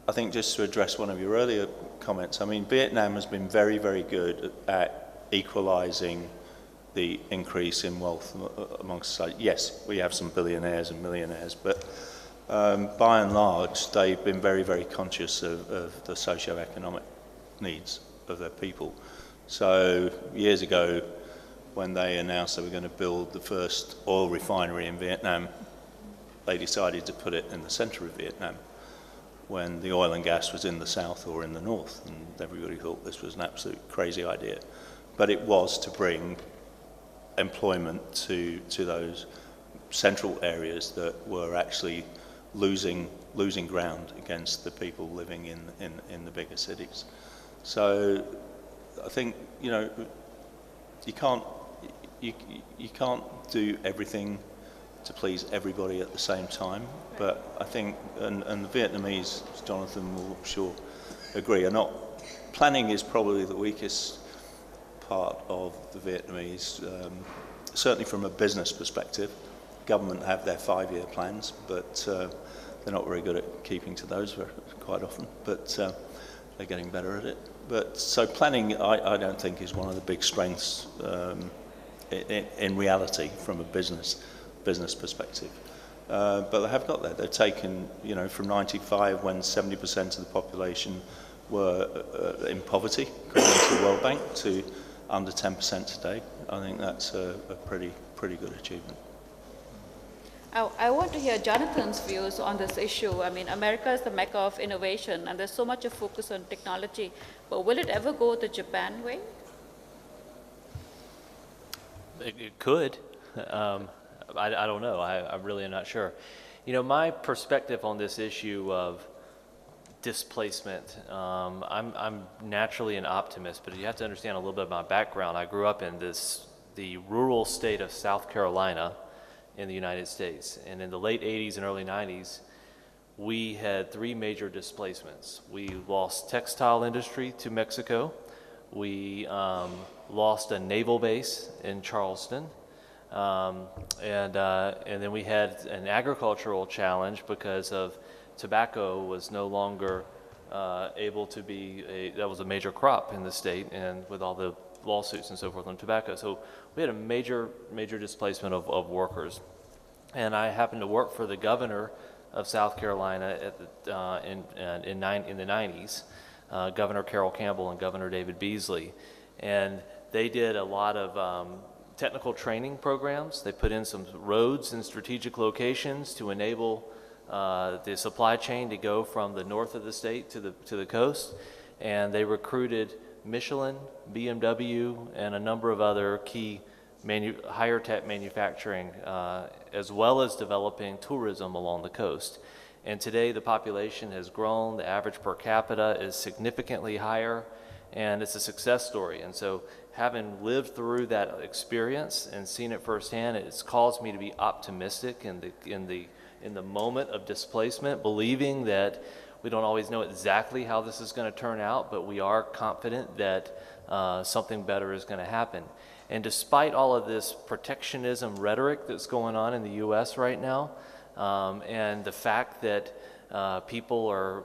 Speaker 3: I think just to address one of your earlier comments, I mean, Vietnam has been very, very good at equalising the increase in wealth amongst society. Yes, we have some billionaires and millionaires, but by and large, they've been very, very conscious of the socio-economic needs of their people. So years ago, when they announced they were going to build the first oil refinery in Vietnam, they decided to put it in the centre of Vietnam, when the oil and gas was in the south or in the north, and everybody thought this was an absolute crazy idea. But it was to bring employment to those central areas that were actually losing ground against the people living in the bigger cities. So I think, you can't do everything to please everybody at the same time, but I think, and the Vietnamese, as Jonathan will, I'm sure, agree, planning is probably the weakest part of the Vietnamese, certainly from a business perspective. Government have their 5-year plans, but they're not very good at keeping to those quite often, but they're getting better at it. But so planning, I don't think, is one of the big strengths in reality from a business perspective. But they have got there. They've taken, from 95, when 70% of the population were in poverty, according to the World Bank, to under 10% today. I think that's a pretty good achievement.
Speaker 1: I want to hear Jonathan's views on this issue. I mean, America is the mecca of innovation, and there's so much of focus on technology, but will it ever go the Japan way?
Speaker 6: It could. I don't know. I really am not sure. My perspective on this issue of displacement, I'm naturally an optimist, but you have to understand a little bit of my background. I grew up in the rural state of South Carolina in the United States, and in the late 80s and early 90s, we had 3 major displacements. We lost textile industry to Mexico. We lost a naval base in Charleston. And then we had an agricultural challenge because of tobacco was no longer able to be that was a major crop in the state, and with all the lawsuits and so forth on tobacco. So we had a major displacement of workers. And I happened to work for the governor of South Carolina in the 90s, Governor Carroll Campbell and Governor David Beasley. And they did a lot of technical training programs. They put in some roads in strategic locations to enable the supply chain to go from the north of the state to the coast. And they recruited Michelin, BMW, and a number of other key higher tech manufacturing, as well as developing tourism along the coast. And today the population has grown, the average per capita is significantly higher, and it's a success story. And so having lived through that experience and seen it firsthand, it's caused me to be optimistic in the moment of displacement, believing that we don't always know exactly how this is going to turn out, but we are confident that something better is going to happen. And despite all of this protectionism rhetoric that's going on in the U.S. right now, and the fact that people are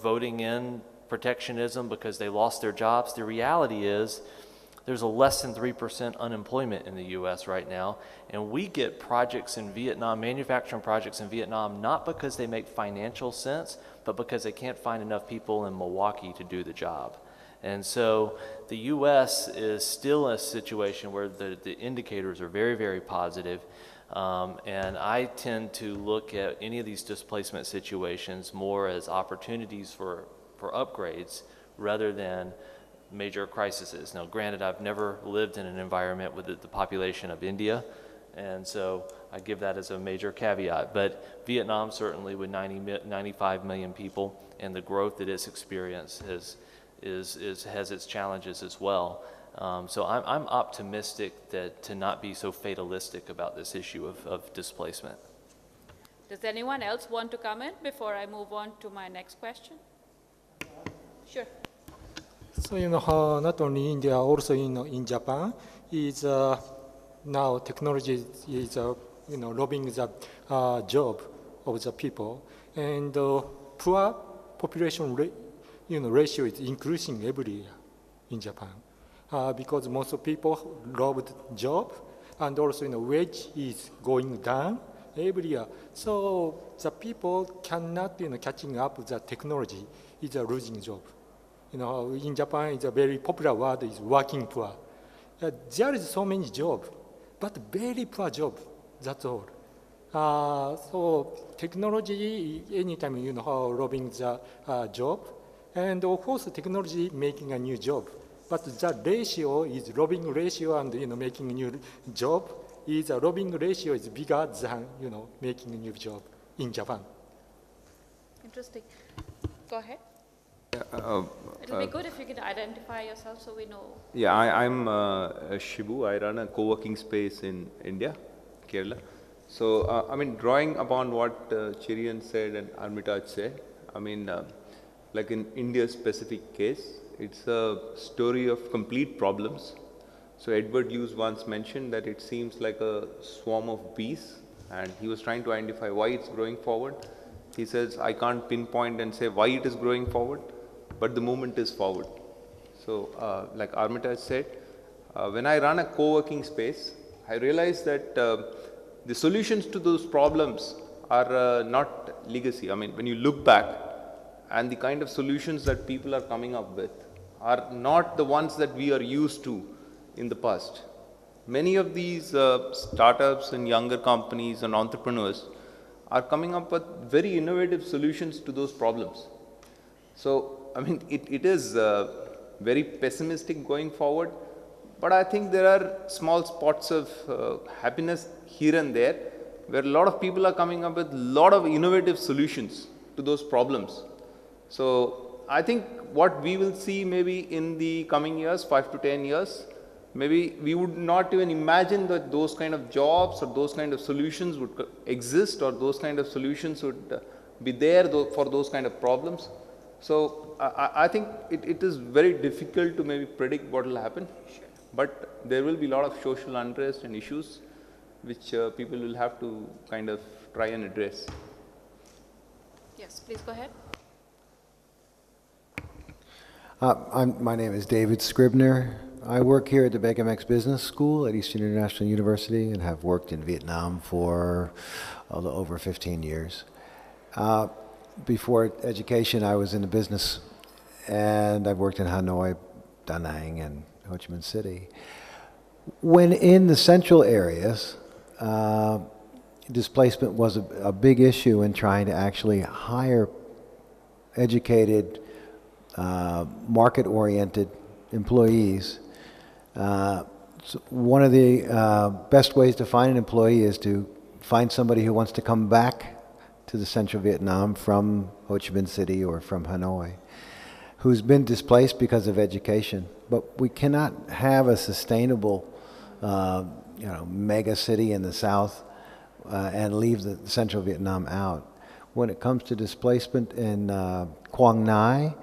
Speaker 6: voting in protectionism because they lost their jobs, the reality is there's a less than 3% unemployment in the U.S. right now, and we get projects in Vietnam, manufacturing projects in Vietnam, not because they make financial sense, but because they can't find enough people in Milwaukee to do the job. And so the U.S. is still in a situation where the indicators are very, very positive. And I tend to look at any of these displacement situations more as opportunities for upgrades rather than major crises. Now, granted, I've never lived in an environment with the population of India, and so I give that as a major caveat. But Vietnam, certainly with 95 million people, and the growth that it's experienced has its challenges as well. So I'm optimistic to not be so fatalistic about this issue of displacement.
Speaker 1: Does anyone else want to comment before I move on to my next question? Sure.
Speaker 5: So, not only India, also, in Japan, is now technology is, robbing the job of the people. And poor population ratio is increasing every year in Japan. Because most people robbed job, and also, wage is going down every year. So the people cannot, catching up with the technology, is losing job. In Japan, it's a very popular word is working poor. There is so many jobs, but very poor job, that's all. So technology, anytime, robbing the job, and of course technology making a new job. But the ratio is robbing ratio and, making a new job is a robbing ratio is bigger than, making a new job in Japan.
Speaker 1: Interesting. Go ahead. It'll be good if you can identify yourself so we know.
Speaker 9: Yeah, I'm Shibu. I run a co-working space in India, Kerala. So, drawing upon what Chirian said and Armitage said, like in India's specific case, it's a story of complete problems. So Edward Hughes once mentioned that it seems like a swarm of bees, and he was trying to identify why it's growing forward. He says, I can't pinpoint and say why it is growing forward, but the movement is forward. So like Armitage said, when I run a co-working space, I realize that the solutions to those problems are not legacy. When you look back, and the kind of solutions that people are coming up with are not the ones that we are used to in the past. Many of these startups and younger companies and entrepreneurs are coming up with very innovative solutions to those problems. So, it is very pessimistic going forward, but I think there are small spots of happiness here and there, where a lot of people are coming up with a lot of innovative solutions to those problems. So I think what we will see maybe in the coming years, 5 to 10 years, maybe we would not even imagine that those kind of jobs or those kind of solutions would exist, or those kind of solutions would be there for those kind of problems. So I think it is very difficult to maybe predict what will happen, but there will be a lot of social unrest and issues which people will have to kind of try and address.
Speaker 1: Yes, please go ahead.
Speaker 10: My name is David Scribner. I work here at the BKMX Business School at Eastern International University and have worked in Vietnam for a little over 15 years. Before education, I was in the business, and I've worked in Hanoi, Da Nang, and Ho Chi Minh City. When in the central areas, displacement was a big issue in trying to actually hire educated, market-oriented employees. So one of the best ways to find an employee is to find somebody who wants to come back to the central Vietnam from Ho Chi Minh City or from Hanoi, who's been displaced because of education. But we cannot have a sustainable mega city in the south and leave the central Vietnam out. When it comes to displacement in Quang Nai,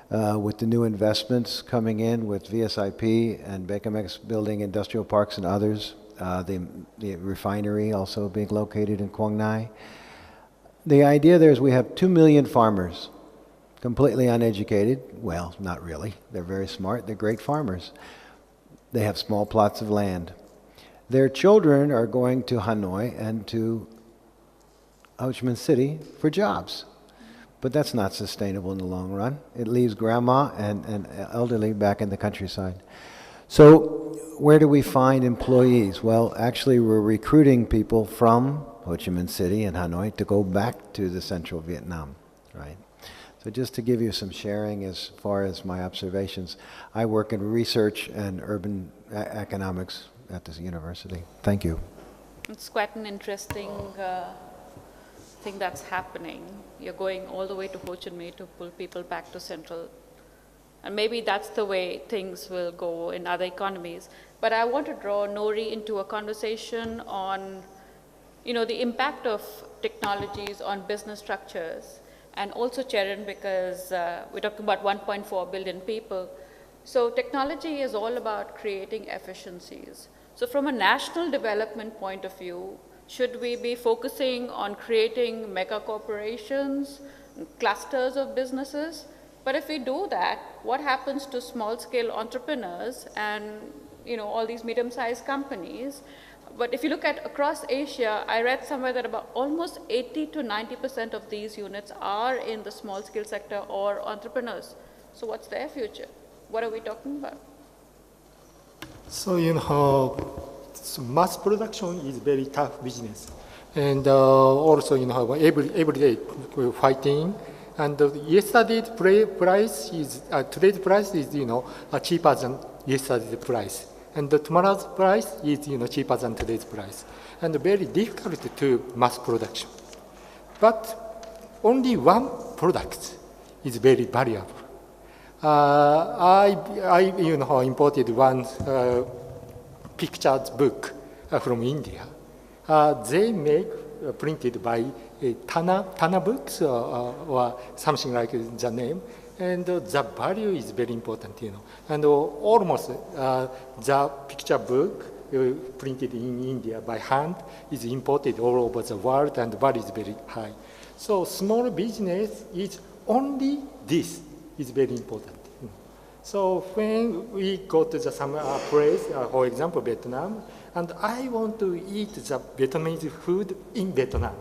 Speaker 10: with the new investments coming in with VSIP and BKMX building industrial parks and others, the refinery also being located in Quang Nai. The idea there is we have 2 million farmers, completely uneducated. Well, not really. They're very smart. They're great farmers. They have small plots of land. Their children are going to Hanoi and to Ho Chi Minh City for jobs. But that's not sustainable in the long run. It leaves grandma and elderly back in the countryside. So where do we find employees? Well, actually, we're recruiting people from Ho Chi Minh City and Hanoi to go back to the central Vietnam, right? So just to give you some sharing as far as my observations, I work in research and urban economics at this university. Thank you.
Speaker 1: It's quite an interesting thing that's happening. You're going all the way to Ho Chi Minh to pull people back to central. And maybe that's the way things will go in other economies. But I want to draw Nori into a conversation on the impact of technologies on business structures, and also Charan, because we're talking about 1.4 billion people. So technology is all about creating efficiencies. So from a national development point of view, should we be focusing on creating mega corporations, clusters of businesses? But if we do that, what happens to small-scale entrepreneurs and all these medium-sized companies? But if you look at across Asia, I read somewhere that about almost 80 to 90% of these units are in the small-scale sector or entrepreneurs. So what's their future? What are we talking about?
Speaker 5: So, so mass production is very tough business. And also, every day we're fighting. And yesterday's price is, today's price is, cheaper than yesterday's price. And tomorrow's price is, cheaper than today's price. And very difficult to mass production. But only one product is very valuable. I imported one pictures book from India. They make printed by Tana books or something like the name, and the value is very important, And almost the picture book printed in India by hand is imported all over the world, and the value is very high. So small business is only this is very important. So when we go to some place, for example, Vietnam, and I want to eat the Vietnamese food in Vietnam,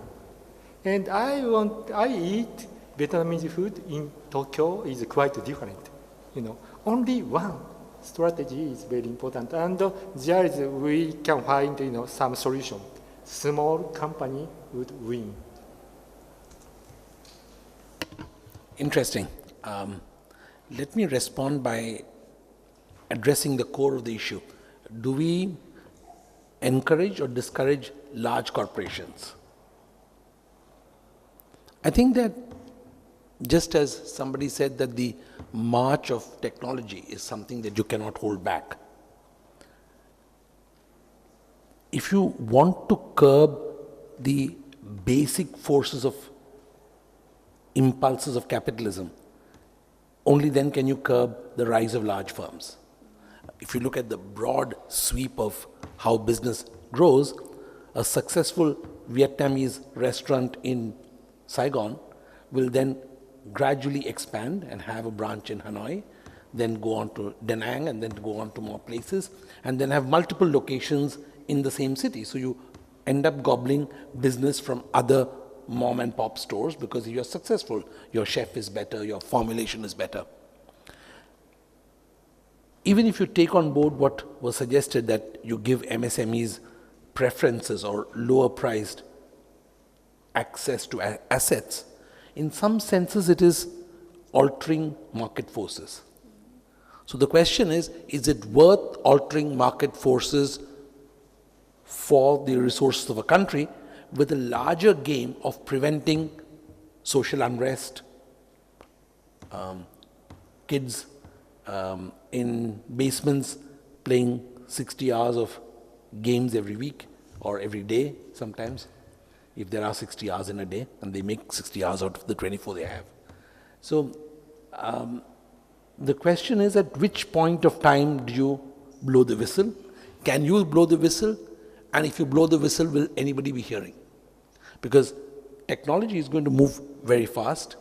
Speaker 5: and I eat Vietnamese food in Tokyo is quite different. Only one strategy is very important, and there is we can find some solution. Small company would win.
Speaker 4: Interesting. Let me respond by addressing the core of the issue. Do we encourage or discourage large corporations? I think that just as somebody said that the march of technology is something that you cannot hold back, if you want to curb the basic forces of impulses of capitalism, only then can you curb the rise of large firms. If you look at the broad sweep of how business grows, a successful Vietnamese restaurant in Saigon will then gradually expand and have a branch in Hanoi. then go on to Da Nang, and then go on to more places, and then have multiple locations in the same city. So you end up gobbling business from other mom and pop stores because you're successful. Your chef is better, your formulation is better. Even if you take on board what was suggested, that you give MSMEs preferences or lower priced access to assets, in some senses it is altering market forces. So the question is it worth altering market forces for the resources of a country with a larger game of preventing social unrest, kids in basements playing 60 hours of games every week or every day sometimes, if there are 60 hours in a day, and they make 60 hours out of the 24 they have. So the question is, at which point of time do you blow the whistle? Can you blow the whistle? And if you blow the whistle, will anybody be hearing? Because technology is going to move very fast,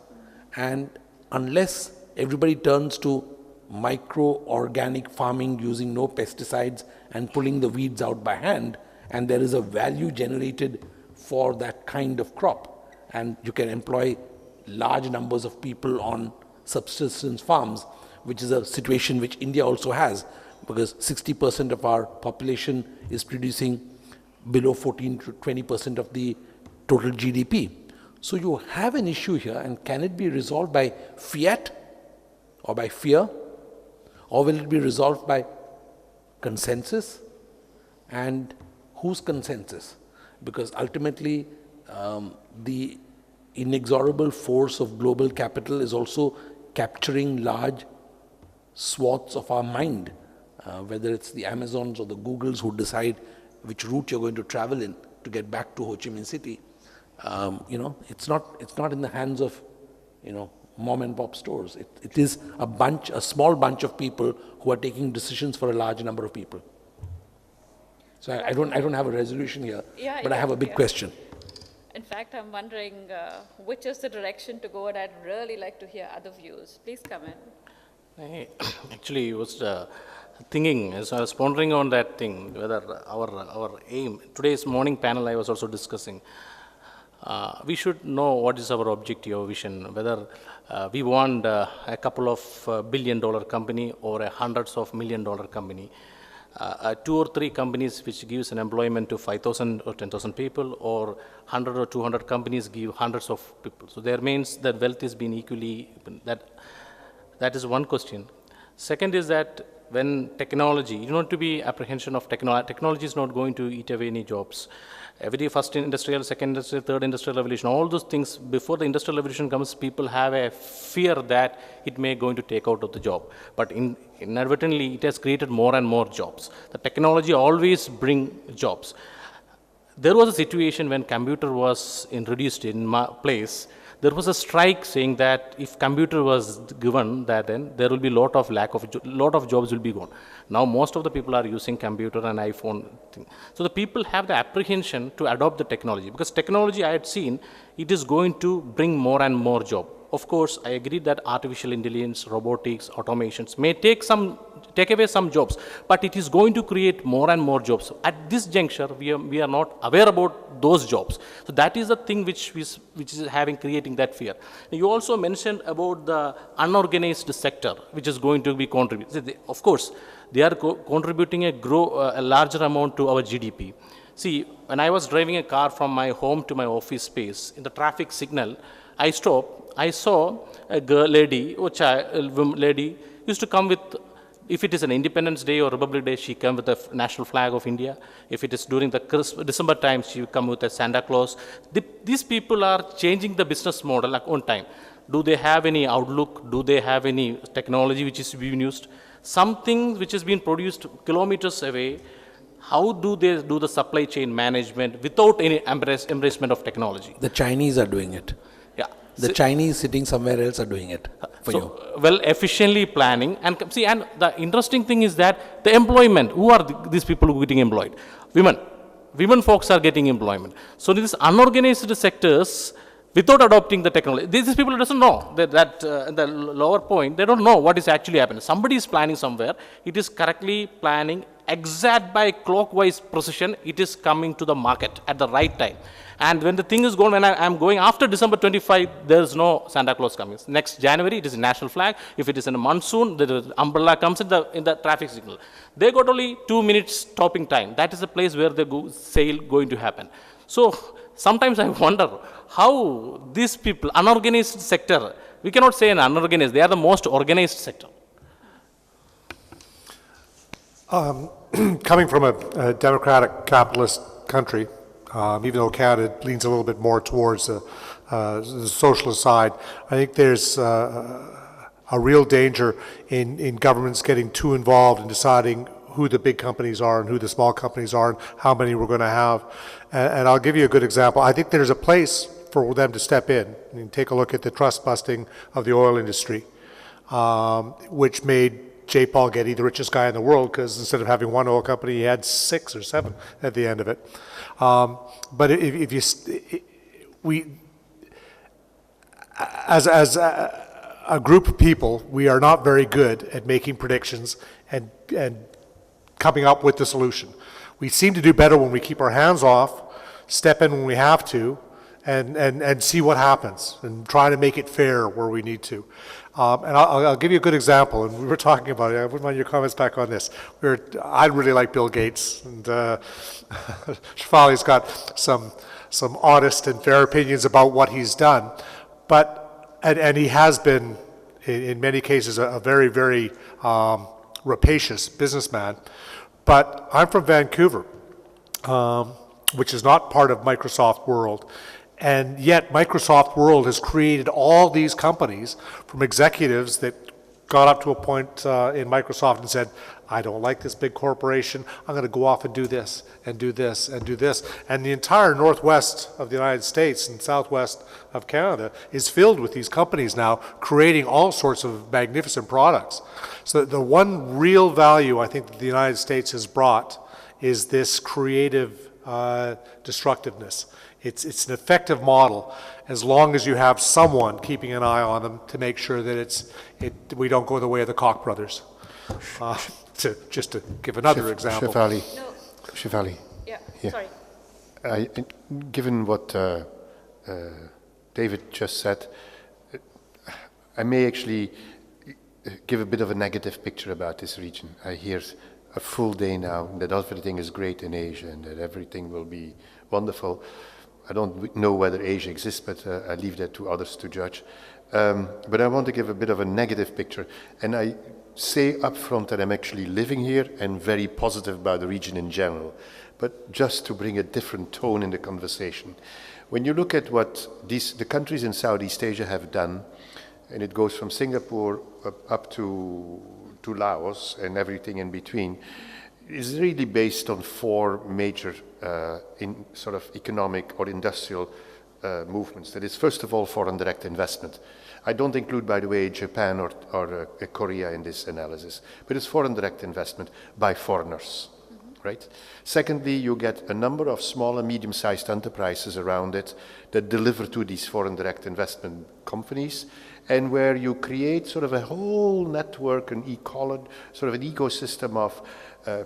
Speaker 4: and unless everybody turns to micro-organic farming using no pesticides and pulling the weeds out by hand, and there is a value generated for that kind of crop, and you can employ large numbers of people on subsistence farms, which is a situation which India also has, because 60% of our population is producing below 14 to 20% of the total GDP. So you have an issue here, and can it be resolved by fiat or by fear, or will it be resolved by consensus? And whose consensus? Because ultimately the inexorable force of global capital is also capturing large swaths of our mind, whether it's the Amazons or the Googles who decide which route you're going to travel in to get back to Ho Chi Minh City. It's not in the hands of mom and pop stores. It is a small bunch of people who are taking decisions for a large number of people. So I don't have a resolution here, but I have a big question.
Speaker 1: In fact, I'm wondering which is the direction to go, and I'd really like to hear other views. Please come in.
Speaker 8: I actually was thinking, as I was pondering on that thing, whether our aim, today's morning panel I was also discussing, we should know what is our objective or vision, whether we want a couple of $1 billion company or a hundreds of $1 million company. 2 or 3 companies which gives an employment to 5,000 or 10,000 people, or 100 or 200 companies give hundreds of people. So there means that wealth is being equally, that is one question. Second is that when technology, you don't have to be apprehension of technology. Technology is not going to eat away any jobs. Every first industrial, second industrial, third industrial revolution, all those things, before the industrial revolution comes, people have a fear that it may going to take out of the job. But inadvertently, it has created more and more jobs. The technology always bring jobs. There was a situation when computer was introduced in my place. There was a strike saying that if computer was given, that then there will be lot of jobs will be gone. Now most of the people are using computer and iPhone thing. So the people have the apprehension to adopt the technology, because technology I had seen, it is going to bring more and more job. Of course, I agree that artificial intelligence, robotics, automations may take away some jobs, but it is going to create more and more jobs. At this juncture, we are not aware about those jobs. So that is the thing which is creating that fear. You also mentioned about the unorganized sector, which is going to be contributing. Of course, they are contributing a larger amount to our GDP. See, when I was driving a car from my home to my office space, in the traffic signal, I stopped. I saw a lady used to come with, if it is an Independence Day or Republic Day, she comes with the national flag of India. If it is during the December time, she will come with a Santa Claus. These people are changing the business model on time. Do they have any outlook? Do they have any technology which is being used? Something which has been produced kilometers away, how do they do the supply chain management without any embracement of technology?
Speaker 4: The Chinese are doing it.
Speaker 8: Yeah.
Speaker 4: The Chinese sitting somewhere else are doing it for you.
Speaker 8: Well, efficiently planning. And see, and the interesting thing is that the employment, who are these people who are getting employed? Women. Women folks are getting employment. So these unorganized sectors, without adopting the technology. These people doesn't know that the lower point, they don't know what is actually happening. Somebody is planning somewhere, it is correctly planning exact by clockwise precision, it is coming to the market at the right time. And when the thing is going, when I'm going after December 25, there's no Santa Claus coming. Next January, it is a national flag. If it is in a monsoon, the umbrella comes in the traffic signal. They got only 2 minutes stopping time. That is the place where the sale going to happen. So sometimes I wonder how these people, unorganized sector, we cannot say an unorganized, they are the most organized sector.
Speaker 2: Coming from a democratic capitalist country, even though Canada leans a little bit more towards the socialist side, I think there's a real danger in governments getting too involved in deciding who the big companies are and who the small companies are and how many we're going to have. And I'll give you a good example. I think there's a place for them to step in. I mean, take a look at the trust busting of the oil industry, which made J. Paul Getty the richest guy in the world because instead of having one oil company, he had 6 or 7 at the end of it. But as a group of people, we are not very good at making predictions and coming up with the solution. We seem to do better when we keep our hands off, step in when we have to, and see what happens, and try to make it fair where we need to. And I'll give you a good example, and we were talking about it. I wouldn't mind your comments back on this. I really like Bill Gates, and Shefali's got some honest and fair opinions about what he's done. But he has been, in many cases, a very, very rapacious businessman. But I'm from Vancouver, which is not part of Microsoft World. And yet Microsoft World has created all these companies from executives that got up to a point in Microsoft and said, I don't like this big corporation. I'm going to go off and do this and do this and do this. And the entire northwest of the United States and southwest of Canada is filled with these companies now creating all sorts of magnificent products. So the one real value I think that the United States has brought is this creative destructiveness. It's an effective model as long as you have someone keeping an eye on them to make sure that we don't go the way of the Koch brothers. Just to give another example.
Speaker 11: Shefali.
Speaker 1: Yeah, sorry.
Speaker 11: Given what David just said, I may actually give a bit of a negative picture about this region. I hear a full day now that everything is great in Asia and that everything will be wonderful. I don't know whether Asia exists, but I leave that to others to judge. But I want to give a bit of a negative picture. And I say up front that I'm actually living here and very positive about the region in general. But just to bring a different tone in the conversation. When you look at what the countries in Southeast Asia have done, and it goes from Singapore up to Laos and everything in between, is really based on 4 major in sort of economic or industrial movements. That is, first of all, foreign direct investment. I don't include, by the way, Japan or Korea in this analysis, but it's foreign direct investment by foreigners, right? Secondly, you get a number of small and medium-sized enterprises around it that deliver to these foreign direct investment companies, and where you create sort of a whole network and sort of an ecosystem of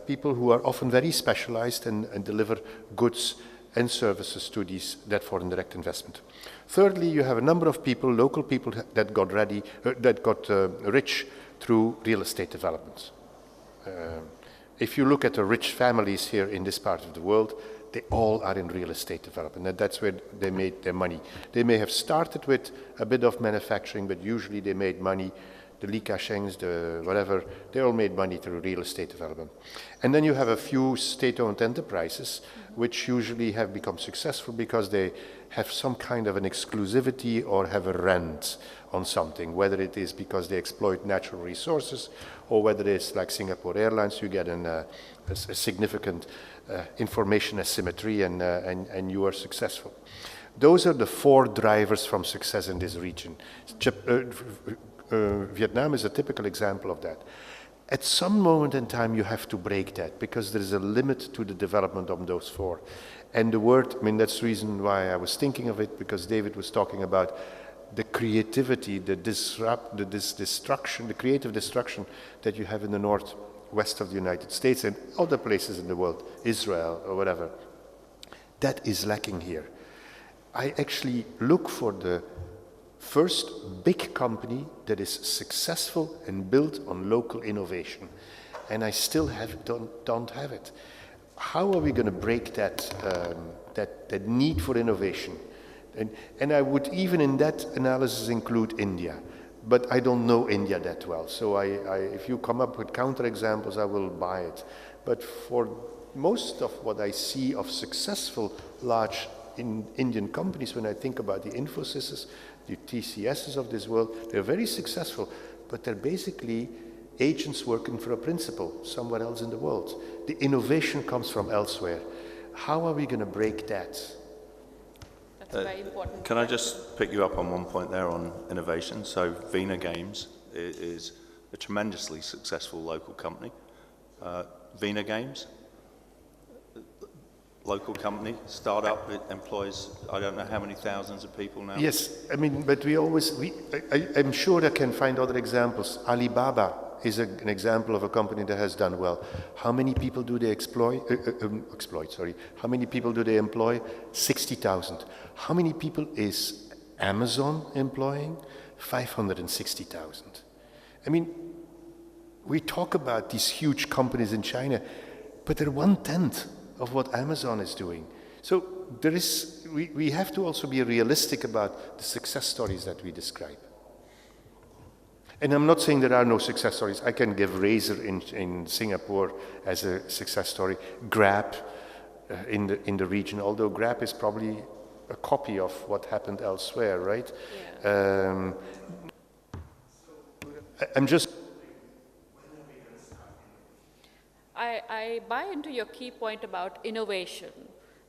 Speaker 11: people who are often very specialized and deliver goods and services to that foreign direct investment. Thirdly, you have a number of people, local people that got rich through real estate development. If you look at the rich families here in this part of the world, they all are in real estate development, and that's where they made their money. They may have started with a bit of manufacturing, but usually they made money. The Li Ka-shengs, the whatever, they all made money through real estate development. And then you have a few state-owned enterprises, which usually have become successful because they have some kind of an exclusivity or have a rent on something, whether it is because they exploit natural resources or whether it's like Singapore Airlines, you get a significant information asymmetry and you are successful. Those are the 4 drivers from success in this region. Vietnam is a typical example of that. At some moment in time, you have to break that because there is a limit to the development of those four. And the word, I mean, that's the reason why I was thinking of it, because David was talking about the creativity, the destruction, the creative destruction that you have in the northwest of the United States and other places in the world, Israel or whatever. That is lacking here. I actually look for the first big company that is successful and built on local innovation, and I still don't have it. How are we going to break that need for innovation? And I would even in that analysis include India, but I don't know India that well. So if you come up with counterexamples, I will buy it. But for most of what I see of successful large Indian companies, when I think about the Infosys, the TCSs of this world, they're very successful, but they're basically agents working for a principal somewhere else in the world. The innovation comes from elsewhere. How are we going to break that?
Speaker 1: That's a very important
Speaker 3: Can I just pick you up on one point there on innovation? So Vina Games is a tremendously successful local company. Vina Games, local company, startup, it employs, I don't know how many thousands of people now.
Speaker 11: Yes, I mean, but I'm sure I can find other examples. Alibaba is an example of a company that has done well. How many people do they How many people do they employ? 60,000. How many people is Amazon employing? 560,000. I mean, we talk about these huge companies in China, but they're 1/10 of what Amazon is doing. So we have to also be realistic about the success stories that we describe. And I'm not saying there are no success stories. I can give Razer in Singapore as a success story, Grab in the region, although Grab is probably a copy of what happened elsewhere, right? Yeah. I'm just...
Speaker 1: I buy into your key point about innovation.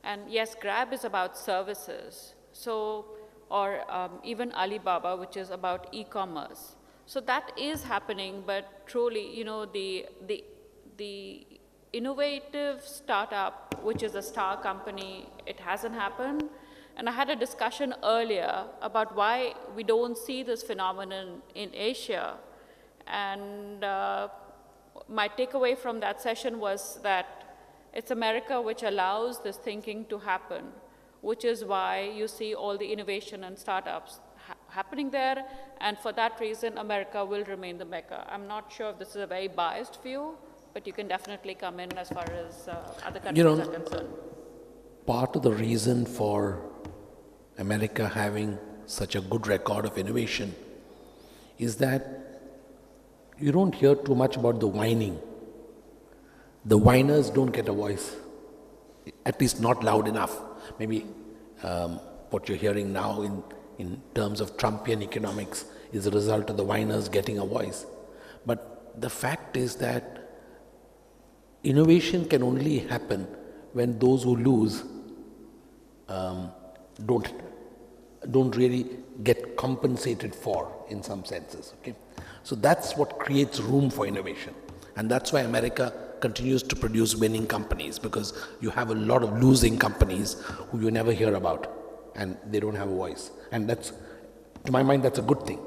Speaker 1: And yes, Grab is about services. So, or even Alibaba, which is about e-commerce. So that is happening, but truly, you know, the innovative startup, which is a star company, it hasn't happened. And I had a discussion earlier about why we don't see this phenomenon in Asia. And my takeaway from that session was that it's America which allows this thinking to happen, which is why you see all the innovation and startups happening there, and for that reason, America will remain the mecca. I'm not sure if this is a very biased view, but you can definitely come in as far as other countries are concerned.
Speaker 4: Part of the reason for America having such a good record of innovation is that you don't hear too much about the whining. The whiners don't get a voice, at least not loud enough. Maybe what you're hearing now in terms of Trumpian economics is a result of the whiners getting a voice. But the fact is that innovation can only happen when those who lose don't really get compensated for, in some senses. Okay, so that's what creates room for innovation, and that's why America continues to produce winning companies, because you have a lot of losing companies who you never hear about, and they don't have a voice. And that's, to my mind, that's a good thing.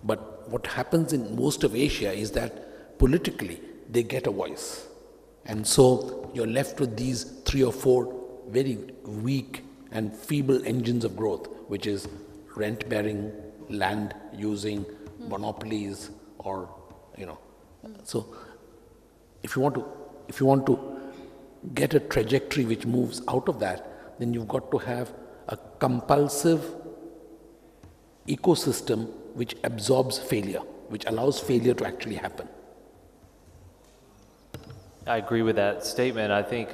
Speaker 4: But what happens in most of Asia is that politically they get a voice, and so you're left with these 3 or 4 very weak and feeble engines of growth, which is rent-bearing, land-using, monopolies, or, you know. So if you want to get a trajectory which moves out of that, then you've got to have a compulsive ecosystem which absorbs failure, which allows failure to actually happen.
Speaker 6: I agree with that statement. I think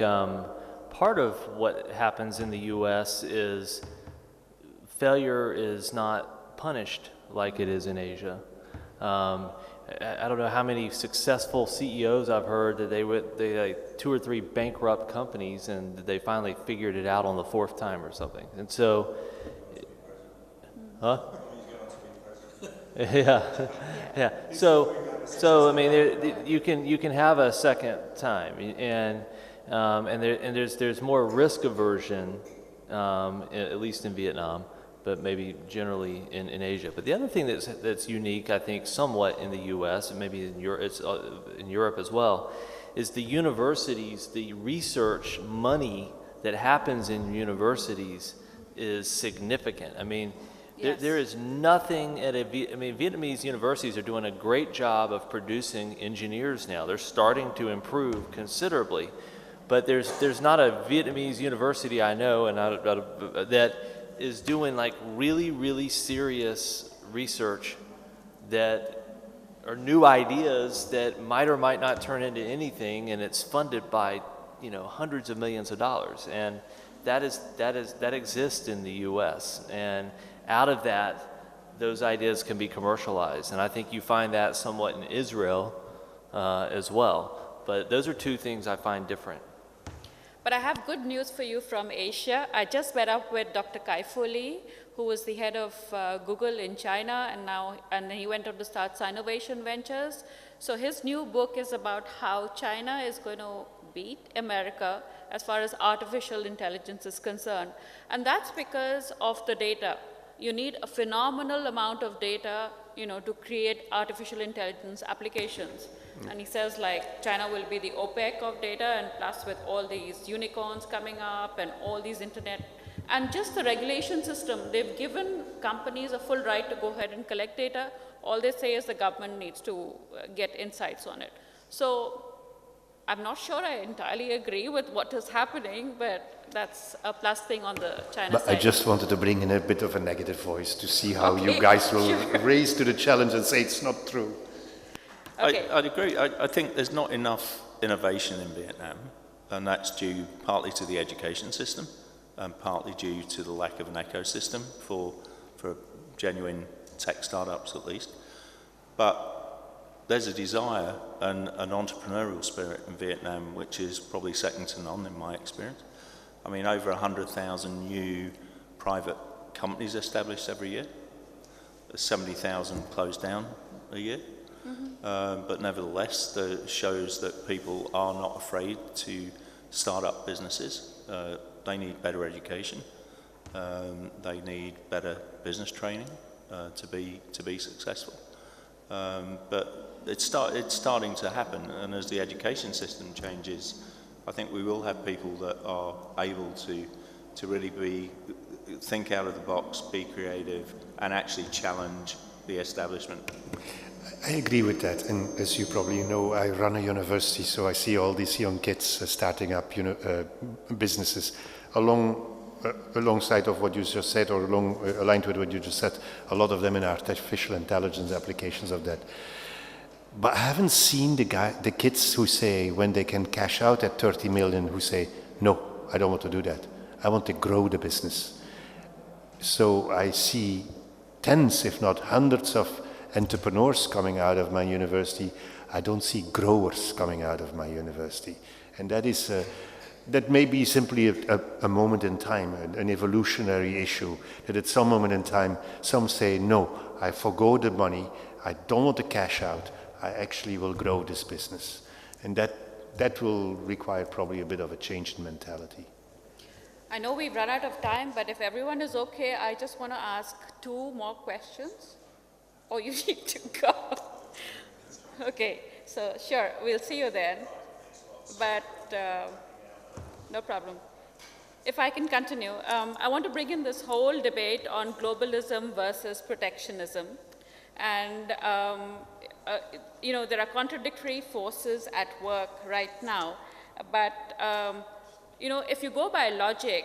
Speaker 6: part of what happens in the U.S. is failure is not punished like it is in Asia. I don't know how many successful CEOs I've heard that they like 2 or 3 bankrupt companies and they finally figured it out on the 4th time or something. And so, Yeah, yeah. So I mean, you can have a second time, and there's more risk aversion, at least in Vietnam, but maybe generally in Asia. But the other thing that's unique, I think, somewhat in the U.S. and maybe in Europe as well, is the universities, the research money that happens in universities is significant. I mean,
Speaker 1: Yes.
Speaker 6: there is nothing at Vietnamese universities are doing a great job of producing engineers now. They're starting to improve considerably, but there's not a Vietnamese university I know that is doing like really serious research that are new ideas that might or might not turn into anything, and it's funded by hundreds of millions of dollars, and that exists in the U.S. and out of that, those ideas can be commercialized, and I think you find that somewhat in Israel as well. But those are two things I find different.
Speaker 1: But I have good news for you from Asia. I just met up with Dr. Kai-Fu Lee, who was the head of Google in China, and he went on to start Sinovation Ventures. So his new book is about how China is going to beat America as far as artificial intelligence is concerned. And that's because of the data. You need a phenomenal amount of data, to create artificial intelligence applications. And he says, like, China will be the OPEC of data, and plus with all these unicorns coming up and all these internet, and just the regulation system, they've given companies a full right to go ahead and collect data. All they say is the government needs to get insights on it. So I'm not sure I entirely agree with what is happening, but that's a plus thing on the China side.
Speaker 11: I just wanted to bring in a bit of a negative voice to see how you guys will raise to the challenge and say it's not true.
Speaker 1: Okay.
Speaker 3: I'd agree. I think there's not enough innovation in Vietnam, and that's due partly to the education system and partly due to the lack of an ecosystem for genuine tech startups at least. But there's a desire and an entrepreneurial spirit in Vietnam which is probably second to none in my experience. I mean, over 100,000 new private companies established every year. 70,000 closed down a year. But nevertheless, that shows that people are not afraid to start up businesses. They need better education. They need better business training to be successful. But it's starting to happen, and as the education system changes, I think we will have people that are able to really think out of the box, be creative, and actually challenge the establishment.
Speaker 11: I agree with that, and as you probably know, I run a university, so I see all these young kids starting up businesses alongside of what you just said, or aligned with what you just said. A lot of them in artificial intelligence applications of that. But I haven't seen the kids who say, when they can cash out at 30 million, who say, no, I don't want to do that. I want to grow the business. So I see tens, if not hundreds of entrepreneurs coming out of my university. I don't see growers coming out of my university. And that may be simply a moment in time, an evolutionary issue, that at some moment in time, some say, no, I forgo the money, I don't want to cash out, I actually will grow this business. And that will require probably a bit of a change in mentality.
Speaker 1: I know we've run out of time, but if everyone is okay, I just want to ask 2 more questions. Oh, you need to go. Okay, so sure, we'll see you then. But no problem. If I can continue, I want to bring in this whole debate on globalism versus protectionism. And there are contradictory forces at work right now. But if you go by logic,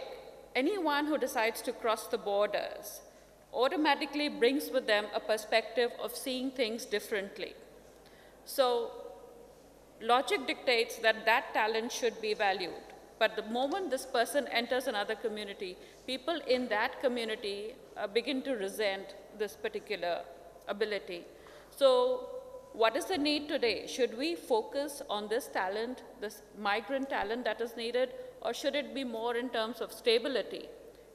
Speaker 1: anyone who decides to cross the borders automatically brings with them a perspective of seeing things differently. So logic dictates that talent should be valued. But the moment this person enters another community, people in that community begin to resent this particular ability. So what is the need today? Should we focus on this talent, this migrant talent that is needed, or should it be more in terms of stability,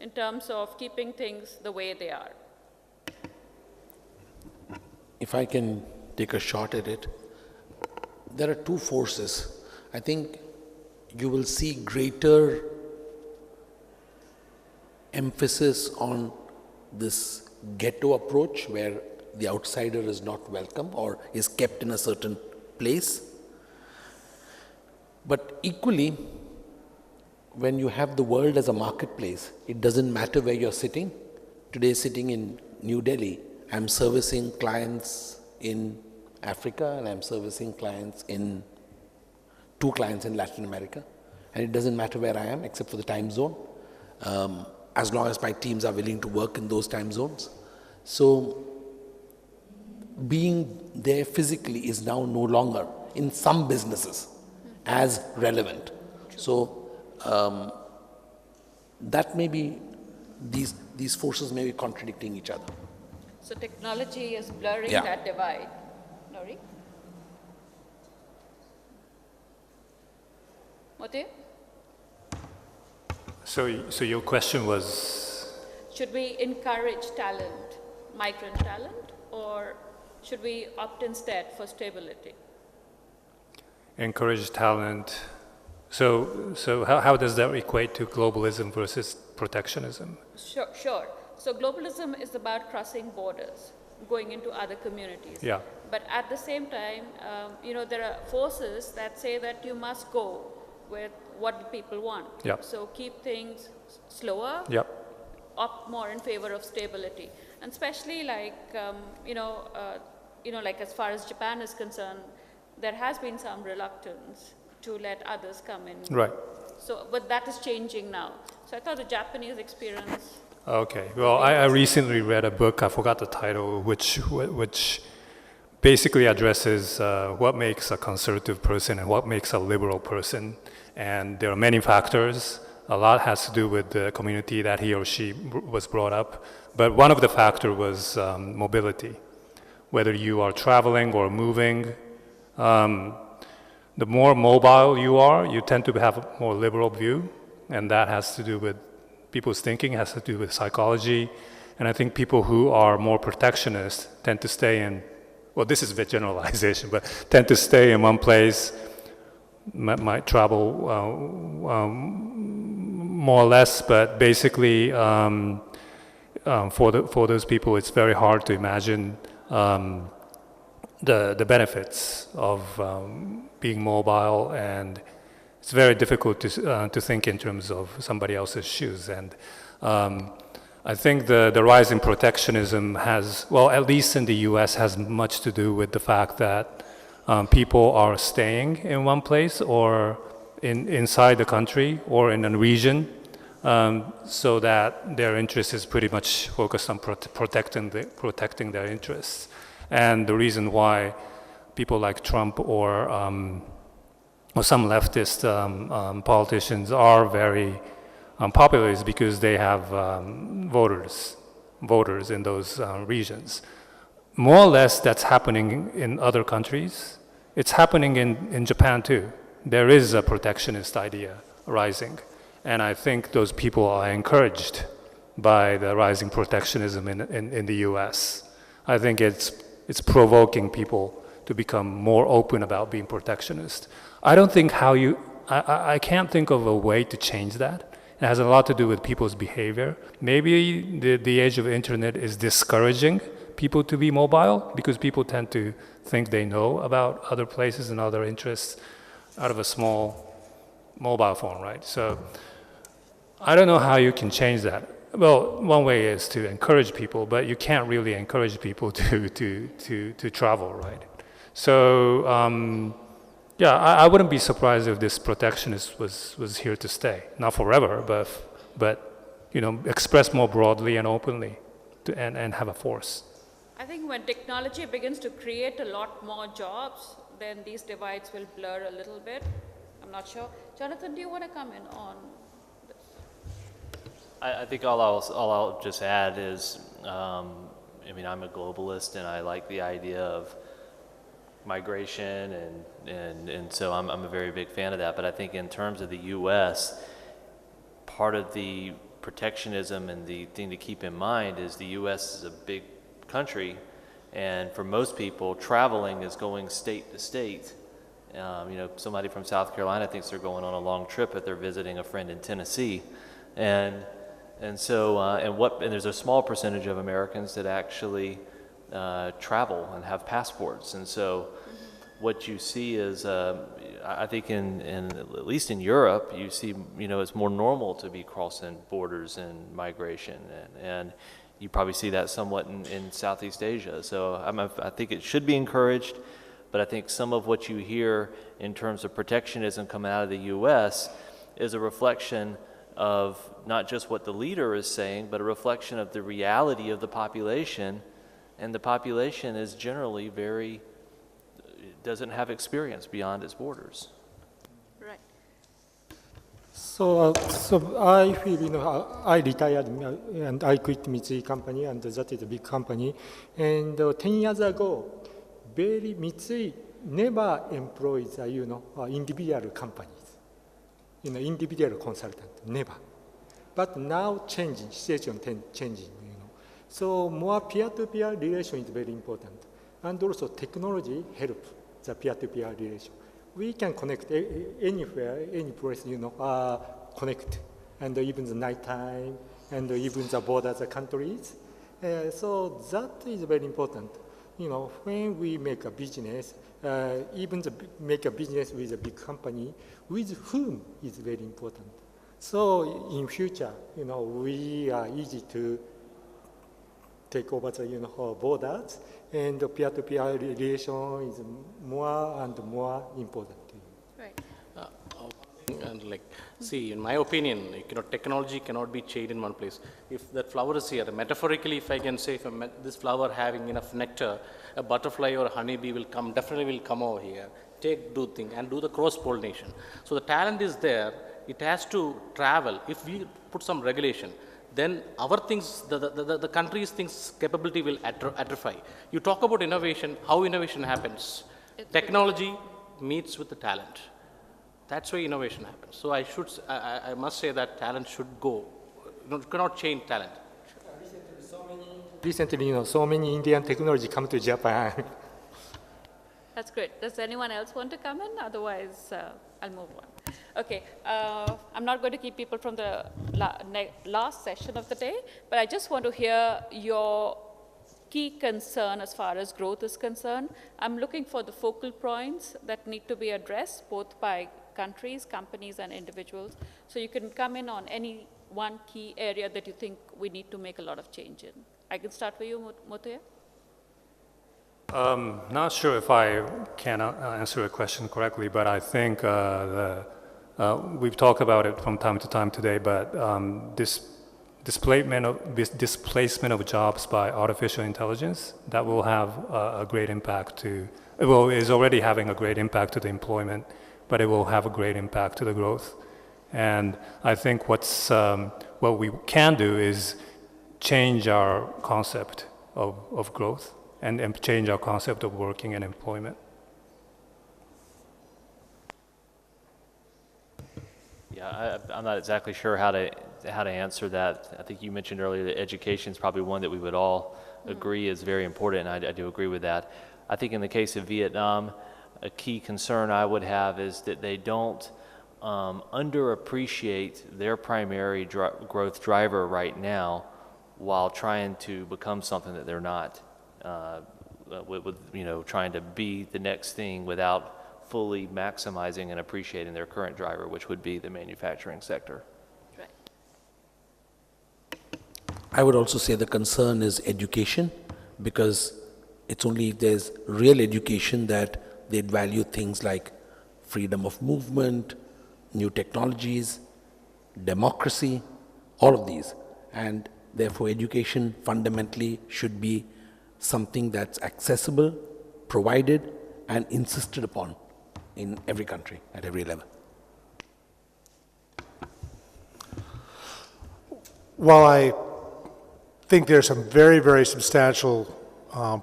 Speaker 1: in terms of keeping things the way they are?
Speaker 4: if I can take a shot at it, there are two forces. I think you will see greater emphasis on this ghetto approach where the outsider is not welcome or is kept in a certain place. But equally, when you have the world as a marketplace, it doesn't matter where you're sitting. Today, sitting in New Delhi, I'm servicing clients in Africa and I'm servicing two clients in Latin America. And it doesn't matter where I am except for the time zone, as long as my teams are willing to work in those time zones. So being there physically is now no longer, in some businesses, as relevant. So that may be, these forces may be contradicting each other.
Speaker 1: So technology is blurring
Speaker 4: Yeah.
Speaker 1: that divide. Nori? Mote?
Speaker 7: So your question was,
Speaker 1: Should we encourage talent, migrant talent, or should we opt instead for stability?
Speaker 7: encourage talent. So how does that equate to globalism versus protectionism?
Speaker 1: Sure. So globalism is about crossing borders, going into other communities.
Speaker 7: Yeah.
Speaker 1: But at the same time, there are forces that say that you must go with what the people want.
Speaker 7: Yep.
Speaker 1: So keep things slower,
Speaker 7: Yep.
Speaker 1: opt more in favor of stability. And especially like, like as far as Japan is concerned, there has been some reluctance to let others come in.
Speaker 7: Right.
Speaker 1: So, but that is changing now. So I thought the Japanese experience.
Speaker 7: Okay. Well, I recently read a book, I forgot the title, which basically addresses what makes a conservative person and what makes a liberal person. And there are many factors. A lot has to do with the community that he or she was brought up. But one of the factors was mobility. Whether you are traveling or moving, the more mobile you are, you tend to have a more liberal view. And that has to do with people's thinking, has to do with psychology. And I think people who are more protectionist tend to stay in, well, this is a bit generalization, but tend to stay in one place, might travel more or less, but basically for those people, it's very hard to imagine the benefits of being mobile, and it's very difficult to think in terms of somebody else's shoes. And I think the rise in protectionism has, well, at least in the US, has much to do with the fact that people are staying in one place or inside the country or in a region, so that their interest is pretty much focused on protecting their interests. And the reason why people like Trump or some leftist politicians are very popular is because they have voters in those regions. More or less that's happening in other countries. It's happening in Japan too. There is a protectionist idea rising. And I think those people are encouraged by the rising protectionism in the US. I think it's provoking people to become more open about being protectionist. I don't think I can't think of a way to change that. It has a lot to do with people's behavior. Maybe the age of internet is discouraging people to be mobile because people tend to think they know about other places and other interests out of a small mobile phone, right? So I don't know how you can change that. Well, one way is to encourage people, but you can't really encourage people to travel, right? So yeah, I wouldn't be surprised if this protectionist was here to stay, not forever, but expressed more broadly and openly, and have a force.
Speaker 1: I think when technology begins to create a lot more jobs, then these divides will blur a little bit. I'm not sure. Jonathan, do you want to come in on this?
Speaker 6: I think all I'll just add is, I'm a globalist and I like the idea of migration and so I'm a very big fan of that. But I think in terms of the U.S., part of the protectionism and the thing to keep in mind is the U.S. is a big country And for most people, traveling is going state to state. Somebody from South Carolina thinks they're going on a long trip if they're visiting a friend in Tennessee. And there's a small percentage of Americans that actually travel and have passports. And so what you see is, I think at least in Europe, you see, it's more normal to be crossing borders and migration. And you probably see that somewhat in Southeast Asia. So I think it should be encouraged, but I think some of what you hear in terms of protectionism coming out of the U.S. is a reflection of not just what the leader is saying, but a reflection of the reality of the population. And the population is generally doesn't have experience beyond its borders.
Speaker 1: Right.
Speaker 5: So I feel, I retired and I quit Mitsui company, and that is a big company. And 10 years ago, Mitsui never employs, individual companies, individual consultant, never. But now situation changing, So more peer-to-peer relation is very important. And also technology helps the peer-to-peer relation. We can connect anywhere, any place, connect, and even the nighttime, and even the borders, the countries. So that is very important. When we make a business, even make a business with a big company, with whom is very important. So in future, we are easy to take over the borders, and the peer-to-peer relation is more and more important.
Speaker 1: Right.
Speaker 8: And in my opinion, technology cannot be chained in one place. If that flower is here, metaphorically, if I can say, if this flower having enough nectar, a butterfly or a honeybee definitely will come over here, do things, and do the cross-pollination. So the talent is there. It has to travel. If we put some regulation, then our things, the country's things capability will atrophy. You talk about innovation, how innovation happens. Technology meets with the talent. That's why innovation happens. So I must say that talent should go. You cannot change talent.
Speaker 5: Recently, so many Indian technology come to Japan.
Speaker 1: That's great. Does anyone else want to come in? Otherwise, I'll move on. Okay, I'm not going to keep people from the last session of the day, but I just want to hear your key concern as far as growth is concerned. I'm looking for the focal points that need to be addressed, both by countries, companies, and individuals. So you can come in on any one key area that you think we need to make a lot of change in. I can start with you, Muthuya.
Speaker 7: Not sure if I can answer a question correctly, but I think we've talked about it from time to time today, but this displacement of jobs by artificial intelligence, that will have a great impact is already having a great impact to the employment, but it will have a great impact to the growth. And I think what we can do is change our concept of growth and change our concept of working and employment.
Speaker 6: Yeah, I'm not exactly sure how to answer that. I think you mentioned earlier that education is probably one that we would all agree is very important, and I do agree with that. I think in the case of Vietnam, a key concern I would have is that they don't underappreciate their primary growth driver right now while trying to become something that they're not, trying to be the next thing without fully maximizing and appreciating their current driver, which would be the manufacturing sector.
Speaker 1: Right.
Speaker 4: I would also say the concern is education, because it's only if there's real education that they'd value things like freedom of movement, new technologies, democracy, all of these. And therefore, education fundamentally should be something that's accessible, provided, and insisted upon in every country, at every level.
Speaker 2: While I think there are some very, very substantial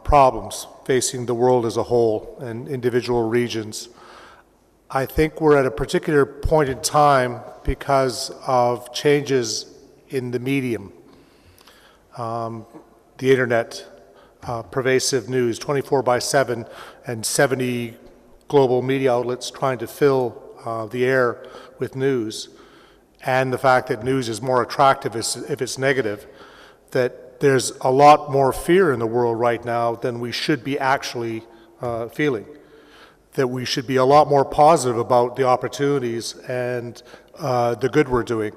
Speaker 2: problems facing the world as a whole and individual regions, I think we're at a particular point in time because of changes in the medium, the internet, pervasive news, 24/7, and 70 global media outlets trying to fill the air with news, and the fact that news is more attractive if it's negative, that there's a lot more fear in the world right now than we should be actually feeling. That we should be a lot more positive about the opportunities and the good we're doing.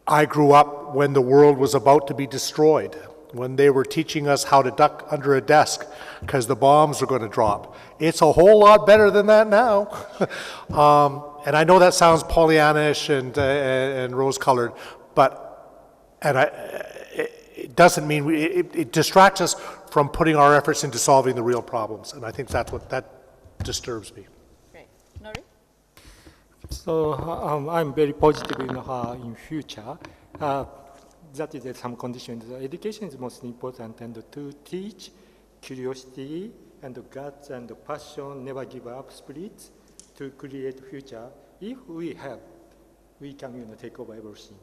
Speaker 2: I grew up when the world was about to be destroyed, when they were teaching us how to duck under a desk because the bombs were going to drop. It's a whole lot better than that now. And I know that sounds Pollyannish and rose-colored, it doesn't mean, it distracts us from putting our efforts into solving the real problems. And I think that's what that disturbs me.
Speaker 1: Great. Nori?
Speaker 5: So I'm very positive in future. That is some conditions. Education is most important, and to teach curiosity and guts and passion, never give up spirit to create future. If we have, we can take over everything.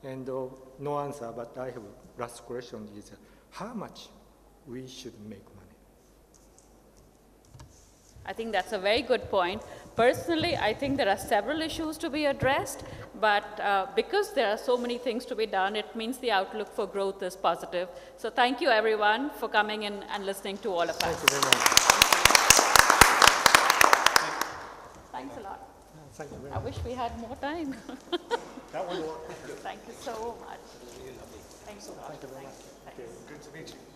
Speaker 5: And no answer, but I have last question is how much we should make money.
Speaker 1: I think that's a very good point. Personally, I think there are several issues to be addressed, but because there are so many things to be done, it means the outlook for growth is positive. So thank you, everyone, for coming in and listening to all of us.
Speaker 5: Thank you very much.
Speaker 1: Thanks a lot.
Speaker 5: Thank you very
Speaker 1: I
Speaker 5: much.
Speaker 1: wish we had more time.
Speaker 2: That one.
Speaker 1: Thank you so much. Thanks a lot.
Speaker 5: Thank you very much.
Speaker 1: Thanks.
Speaker 2: Good to meet you.